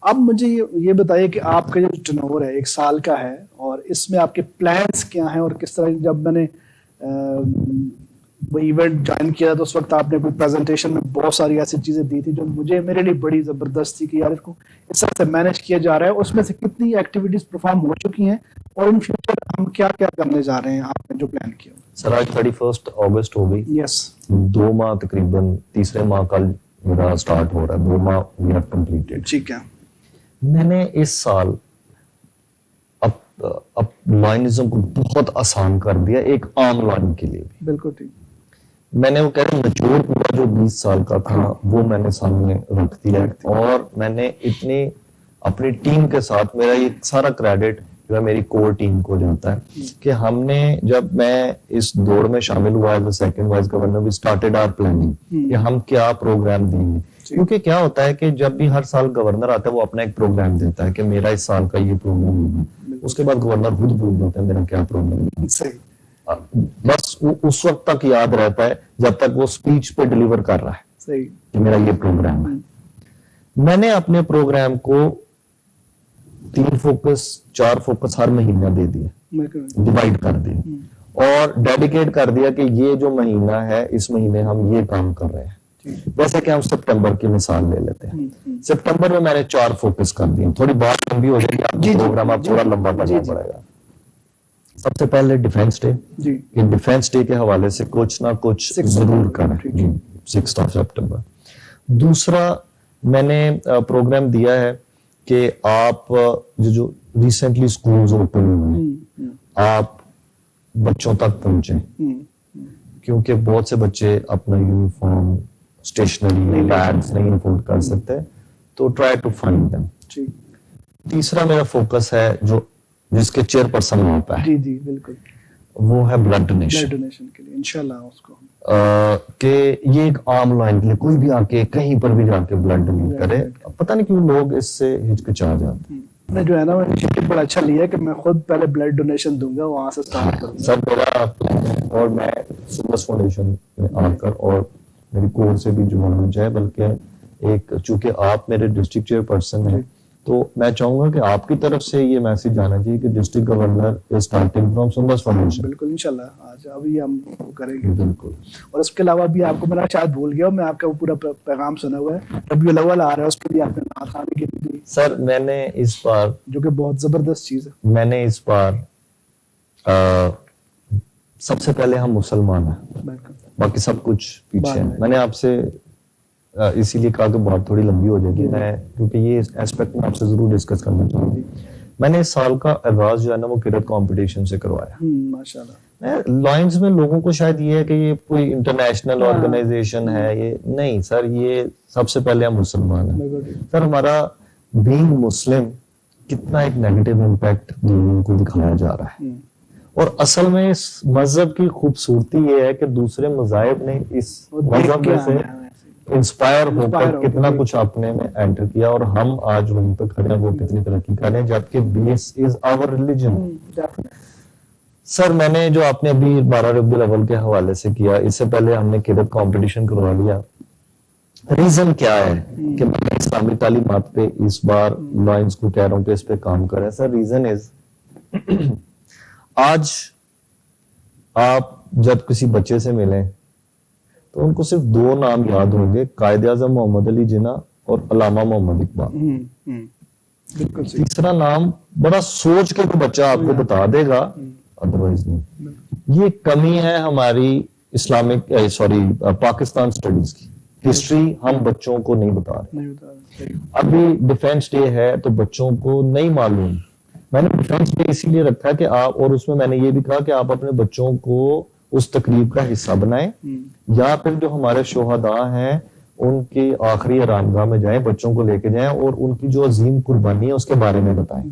अब मुझे ये बताइए कि आपका जो टर्नओवर है 1 साल का है, और इसमें आपके प्लान्स क्या हैं, और किस तरह, जब मैंने वो इवेंट ज्वाइन किया तो उस वक्त आपने कोई प्रेजेंटेशन में बहुत सारी ऐसी चीजें दी थी जो मेरे लिए बड़ी जबरदस्त थी कि यार इसको इस तरह से मैनेज किया जा रहा है। उसमें से कितनी एक्टिविटीज परफॉर्म हो चुकी हैं, और इन फ्यूचर हम क्या क्या करने जा रहे हैं, आपने जो प्लान किया? सर, आज 31 अगस्त हो गई। यस। 2 माह तकरीबन, तीसरे माह कल मेरा स्टार्ट हो रहा है, 2 माह वी हैव कंप्लीटेड। ठीक है। मैंने इस साल अब लॉयनिज्म को बहुत आसान कर दिया, एक आम लॉयन के लिए भी। बिल्कुल ठीक। मैंने वो कह रहा मैच्योर पूरा जो 20 साल का था वो मैंने सामने रख दिया, और मैंने इतनी अपनी टीम के साथ, मेरा ये सारा क्रेडिट जो है मेरी कोर टीम को जाता है कि हमने, जब मैं इस दौड़ में शामिल हुआ as second vice governor, we started our planning कि हम क्या प्रोग्राम देंगे। क्योंकि क्या होता है कि जब भी हर साल गवर्नर आता है वो अपना एक प्रोग्राम देता है कि मेरा इस साल का ये प्रोग्राम होगा, उसके बाद गवर्नर खुद बोल देता है मेरा क्या प्रोग्राम है। बस उस वक्त तक याद रहता है जब तक वो स्पीच पे डिलीवर कर रहा है सही कि मेरा ये प्रोग्राम है। मैंने अपने प्रोग्राम को 3 फोकस 4 फोकस हर महीना दे दिए, डिवाइड कर दिए और डेडिकेट कर दिया कि ये जो महीना है इस महीने हम ये काम कर रहे हैं। जैसे कि हम सितंबर की मिसाल ले लेते हैं, सितंबर में मैंने 4 फोकस कर दिए। थोड़ी बात लंबी हो जाएगी, आपका प्रोग्राम आप थोड़ा लंबा करना पड़ेगा। सबसे पहले डिफेंस डे, कि डिफेंस डे के हवाले से कुछ ना कुछ जरूर करें, 6 सितंबर। दूसरा मैंने प्रोग्राम दिया है कि आप जो रिसेंटली स्कूल्स ओपन हुए हैं, आप बच्चों तक पहुंचे, क्योंकि बहुत से बच्चे अपना यूनिफॉर्म, स्टेशनरी, बैग्स नहीं अफोर्ड कर सकते, तो ट्राई टू फाइंड देम। तीसरा मेरा फोकस है जो जिसके चेयरपर्सन वहां पे है, जी जी बिल्कुल, वो है ब्लड डोनेशन। ब्लड डोनेशन के लिए इंशाल्लाह उसको कि ये एक आम लाइन के लिए कोई भी आके कहीं पर भी जाके ब्लड डोनेट करे। पता नहीं क्यों लोग इससे हिचकिचा जाते हैं। मैं जो है ना, इनिशिएटिव बड़ा अच्छा लिया है कि मैं खुद पहले ब्लड डोनेशन दूंगा, वहां से स्टार्ट करूंगा। सर मेरा, और मैं सुबस फाउंडेशन में आकर और मेरी कोर से भी जुड़ना चाहे, बल्कि एक, चूंकि आप मेरे डिस्ट्रिक्ट चेयरपर्सन हैं, तो मैं चाहूंगा कि आपकी तरफ से ये मैसेज आना चाहिए कि district governor is starting from सुबस फाउंडेशन। बिल्कुल इंशाल्लाह आज अभी हम करेंगे। बिल्कुल। और इसके अलावा भी आपको, मैंने शायद भूल गया, मैं आपका पूरा पैगाम सुना हुआ है, रबीउल अव्वल आ रहा है, उस पर भी आपने नात खाने की दी। सर मैंने इस बार, जो कि बहुत जबरदस्त चीज है, मैंने इस बार सबसे पहले हम मुसलमान हैं, बाकी सब कुछ पीछे है। मैंने आपसे इसीलिए कहा कि बात थोड़ी लंबी हो जाएगी, मैं क्योंकि ये एस्पेक्ट में आपसे जरूर डिस्कस करना चाहूंगी। मैंने इस साल का आगाज जो है ना वो किरत कंपटीशन से करवाया। माशाल्लाह। लॉयंस में लोगों को शायद ये है कि ये कोई इंटरनेशनल ऑर्गेनाइजेशन है, ये नहीं सर, ये सबसे पहले हम मुसलमान हैं। सर हमारा बीइंग मुस्लिम कितना एक नेगेटिव इम्पैक्ट लोगों को दिखाया जा रहा है, और असल में इस मजहब की खूबसूरती ये है कि दूसरे मज़ाहिब ने इस मजहब में से इंस्पायर होकर कितना कुछ अपने में एंटर किया, और हम आज वहीं पर खड़े हैं, वो कितनी तरक्की कर रहे हैं, जबकि base is our religion. Sir मैंने जो आपने अभी 12 रबीउल अव्वल के हवाले से किया, इससे पहले हमने किरत कंपटीशन करवा लिया। रीजन क्या है कि मैं इस्लामी तालीमात पे इस बार लॉयंस को कह रहा हूं कि इस पे काम करें। सर रीजन इज आज आप जब किसी बच्चे से मिलें तो उनको सिर्फ 2 नाम याद होंगे, कायद-ए-आज़म मोहम्मद अली जिन्ना और अल्लामा मोहम्मद इकबाल। तीसरा नाम बड़ा सोच के तो बच्चा आपको बता देगा, अदरवाइज नहीं। ये कमी है हमारी इस्लामिक पाकिस्तान स्टडीज की। हिस्ट्री हम बच्चों को नहीं बता रहे। अभी डिफेंस डे है तो बच्चों को नहीं मालूम। मैंने डिफेंस डे इसीलिए रखा कि आप, और उसमें मैंने ये भी कहा कि आप अपने बच्चों को उस तकरीब का हिस्सा बनाएं, या फिर जो हमारे शोहदा हैं उनकी आखिरी आरामगाह में जाएं, बच्चों को लेके जाएं और उनकी जो अजीम कुर्बानी है उसके बारे में बताएं।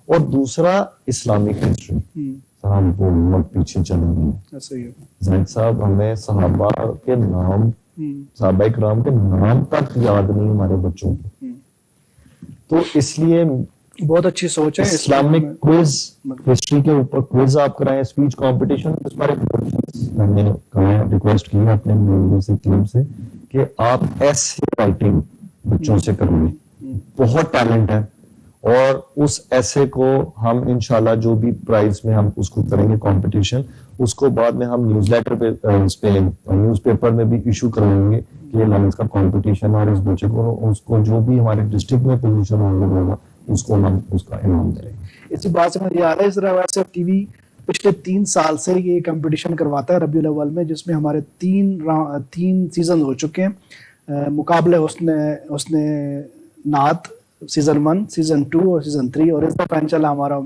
और दूसरा इस्लामिक हिस्ट्री, हम वो पीछे चले गए। ज़ैद साहब हमें सहाबा के नाम, सहाबा इकराम के नाम तक याद नहीं हमारे बच्चों को, तो इसलिए बहुत अच्छी सोच है। इस्लामिक क्विज, हिस्ट्री के ऊपर क्विज आप कराएं, स्पीच कंपटीशन, इस बारे मैंने कहा, रिक्वेस्ट की है अपने म्यूजिक टीम से कि आप ऐसे राइटिंग बच्चों से करवाएं, बहुत टैलेंट है, और उस ऐसे को हम इंशाल्लाह जो भी प्राइज में हम उसको करेंगे कंपटीशन, उसको बाद में हम न्यूज़लेटर पे, इस पे न्यूज़पेपर में भी इशू करवाएंगे कि ये लॉयंस का कंपटीशन, और इस बच्चे को, उसको जो भी हमारे डिस्ट्रिक्ट में पोजीशन होगा उसको हम उसका इनाम करेंगे। इसी बात से मुझे याद है, इस तरह टीवी पिछले 3 साल से ये कंपटीशन करवाता है रबीउल अव्वल में, जिसमें हमारे 3 सीजन हो चुके हैं। मुकाबले उसने नात सीजन 1, सीजन 2 और सीजन 3, और इस दफा इंशाल्लाह हमारा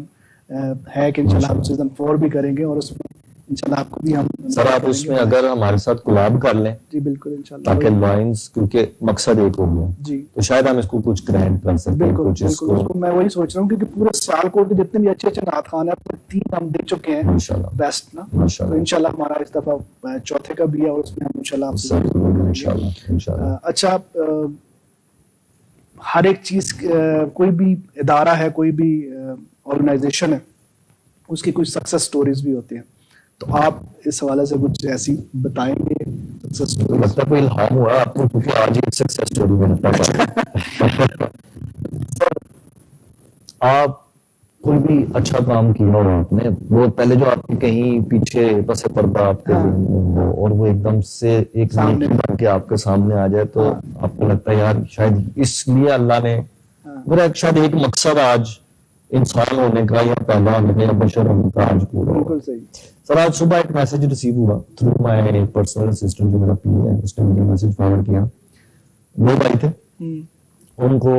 है कि इंशाल्लाह हम सीजन 4 भी करेंगे, और उसमें इंशाल्लाह आपको भी हम सर आप उसमें अगर हमारे साथ कोलैब कर लें जी बिल्कुल इंशाल्लाह, ताकि लॉयंस, क्योंकि मकसद एक हो गया जी, तो शायद हम इसको कुछ ग्रैंड कर सकते हैं, बिल्कुल कुछ बिल्कुल इसको उसको मैं वही सोच रहा हूँ, क्योंकि पूरे सियालकोट के जितने भी अच्छे अच्छे नात खान है अपने 3 हम देख चुके हैं इंशाल्लाह बेस्ट ना, तो माशाल्लाह इंशाल्लाह हमारा इस दफा चौथे का भी है और उसमें हम इंशाल्लाह आपसे सर जरूर करेंगे। इंशाल्लाह इंशाल्लाह। अच्छा, हर एक चीज कोई भी इदारा है, कोई भी ऑर्गेनाइजेशन है, उसकी कुछ सक्सेस स्टोरीज भी होती हैं, तो आप इस हवाले से कुछ ऐसी बताएंगे सक्सेस तो स्टोरीज? लगता है कोई इल्हाम हुआ आपको, क्योंकि आज ही सक्सेस स्टोरी बनता है। आप कोई भी अच्छा काम किया हो आपने, वो पहले जो आपके कहीं पीछे बस पर्दा आपके हाँ। हो और वो एकदम से एक सामने नेकी बन के आपके सामने आ जाए, तो हाँ। आपको लगता है यार शायद इसलिए अल्लाह ने हाँ। मेरा शायद एक मकसद आज इंसान होने का या पैदा होने का या बशर होने का आज पूरा हुआ। बिल्कुल सही। सर आज सुबह एक मैसेज रिसीव हुआ थ्रू माय पर्सनल असिस्टेंट जो मेरा पीए है, उसने मुझे मैसेज फॉरवर्ड किया। वो भाई थे, उनको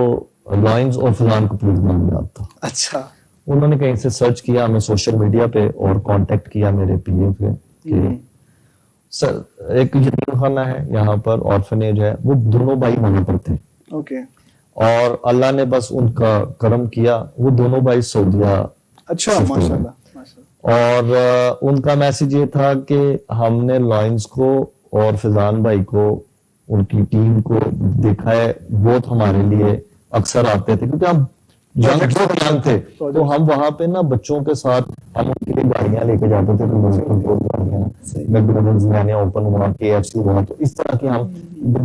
लॉयंस और फलान कपूर नाम याद था। अच्छा, उन्होंने कहीं से सर्च किया हमें सोशल मीडिया पे और कांटेक्ट किया मेरे पीए पे कि सर एक यतीम खाना है यहाँ पर, ऑर्फनेज है, वो दोनों भाई वहां पर थे। ओके। और अल्लाह ने बस उनका करम किया, वो दोनों भाई सऊदीया। अच्छा, शिफ्ट हो गए। माशाल्लाह माशाल्लाह। और उनका मैसेज ये था कि हमने लॉयंस को और फिजान भाई को, उनकी टीम को देखा है, बहुत हमारे लिए अक्सर आते थे क्योंकि हम यंग थे, तो हम वहां पे ना बच्चों के साथ हम उनके लिए गाड़ियां लेके जाते थे, मैकडॉनल्ड्स मैंने ओपन हुआ, KFC हुआ, तो इस तरह की हम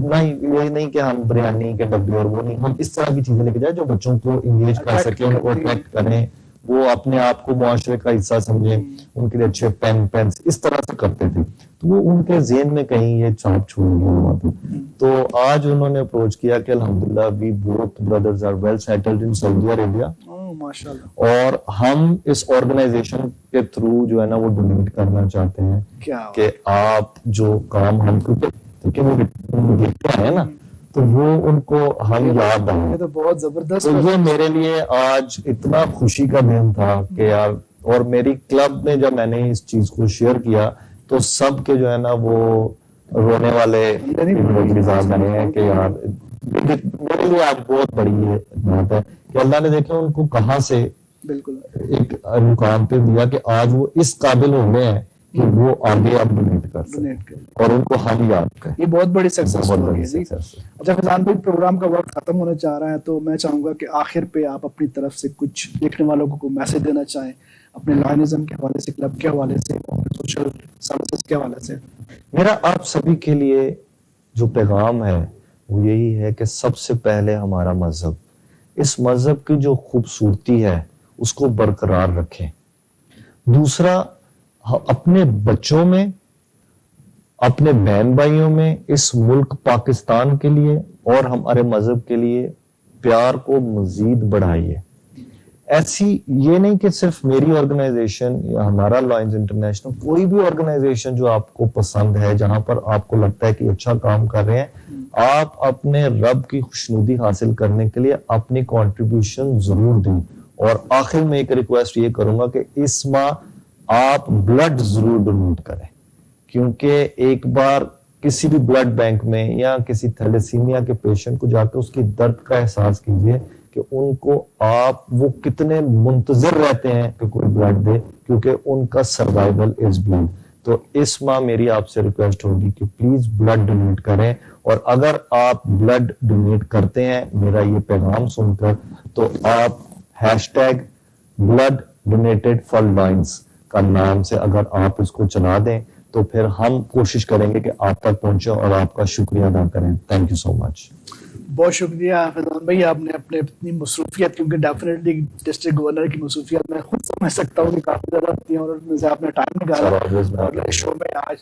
नहीं, ये नहीं कि हम बिरयानी के डब्बे और वो नहीं, हम इस तरह की चीजें लेके जाए जो बच्चों को इंगेज कर सके, उनको अट्रैक्ट करें, वो अपने आप को मुआशरे का हिस्सा समझें, उनके लिए अच्छे पेन इस तरह से करते थे। तो वो उनके ज़हन में कहीं ये छाप छोड़ गया हुआ था। तो आज उन्होंने अप्रोच किया कि अल्हम्दुलिल्लाह we both brothers are well settled in Saudi Arabia, माशाल्लाह, और हम इस ऑर्गेनाइजेशन के थ्रू जो है ना वो डोनेट करना चाहते हैं कि आप जो काम हम, क्योंकि वो देखते हैं ना, तो वो उनको हम याद आए। ये तो बहुत जबरदस्त। तो ये मेरे लिए आज इतना खुशी का दिन था कि यार, और मेरी क्लब में जब मैंने इस चीज को शेयर किया तो सब के जो है ना वो रोने वाले मिजाज बने हैं कि यार मेरे लिए आज बहुत बड़ी ये बात है कि अल्लाह ने देखे उनको कहां से बिल्कुल एक मुकाम पे दिया कि आज वो इस काबिल हो गए हैं कि वो आगे अब डोनेट कर सकते और उनको हम याद करें। ये बहुत बड़ी सक्सेस स्टोरी है जी। सक्सेस। अच्छा फैजान भाई, प्रोग्राम का वक्त खत्म होने जा रहा है, तो मैं चाहूंगा कि आखिर पे आप अपनी तरफ से कुछ देखने वालों को मैसेज देना चाहें, अपने लायनिज्म के हवाले से, क्लब के हवाले से और सोशल सर्विसेज के हवाले से। मेरा आप सभी के लिए जो पैगाम है वो यही है कि सबसे पहले हमारा मजहब, इस मजहब की जो खूबसूरती है उसको बरकरार रखें। दूसरा, अपने बच्चों में, अपने बहन भाइयों में, इस मुल्क पाकिस्तान के लिए और हमारे मजहब के लिए प्यार को मजीद बढ़ाइए। ऐसी ये नहीं कि सिर्फ मेरी ऑर्गेनाइजेशन या हमारा लॉयंस इंटरनेशनल, कोई भी ऑर्गेनाइजेशन जो आपको पसंद है, जहां पर आपको लगता है कि अच्छा काम कर रहे हैं, आप अपने रब की खुशनुदी हासिल करने के लिए अपनी कंट्रीब्यूशन जरूर दें। और आखिर में एक रिक्वेस्ट ये करूंगा कि इस माह आप ब्लड जरूर डोनेट करें, क्योंकि एक बार किसी भी ब्लड बैंक में या किसी थैलेसीमिया के पेशेंट को जाकर उसकी दर्द का एहसास कीजिए कि उनको आप, वो कितने मुंतजर रहते हैं कि कोई ब्लड दे, क्योंकि उनका सर्वाइवल इज ब्लड। तो इस माह मेरी आपसे रिक्वेस्ट होगी कि प्लीज ब्लड डोनेट करें, और अगर आप ब्लड डोनेट करते हैं मेरा ये पैगाम सुनकर, तो आप #blood donated for लॉयंस का नाम से अगर आप इसको चला दें तो फिर हम कोशिश करेंगे कि आप तक पहुंचे और आपका शुक्रिया अदा करें। Thank you so much. बहुत शुक्रिया फैजान भाई, आपने अपने अपनी मसरूफियत, क्योंकि डेफिनेटली डिस्ट्रिक्ट गवर्नर की मसरूफियत मैं खुद समझ सकता हूँ कि काफी ज्यादा होती है, और उसमें से आपने टाइम निकाला शो में आज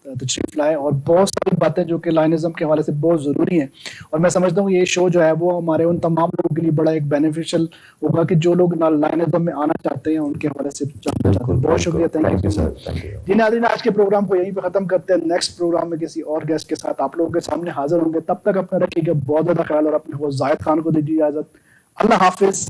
तशरीफ लाए, और बहुत सारी बातें जो कि लायनिज्म के हवाले से बहुत ज़रूरी हैं, और मैं समझता हूँ ये शो जो है वो हमारे उन तमाम लोगों के लिए बड़ा एक बेनिफिशियल होगा कि जो लोग लायनिज्म में आना चाहते हैं उनके हवाले से जानना चाहते हैं। बहुत शुक्रिया, थैंक यू सर। जी नाज़रीन, आज के प्रोग्राम को यहीं पे ख़त्म करते हैं। नेक्स्ट प्रोग्राम में किसी और गेस्ट के साथ आप लोगों के सामने हाजिर होंगे। तब तक अपना रखिएगा बहुत ज़्यादा ख्याल, और अपने होस्ट जाहिद खान को दीजिए इजाज़त। अल्लाह हाफिज़।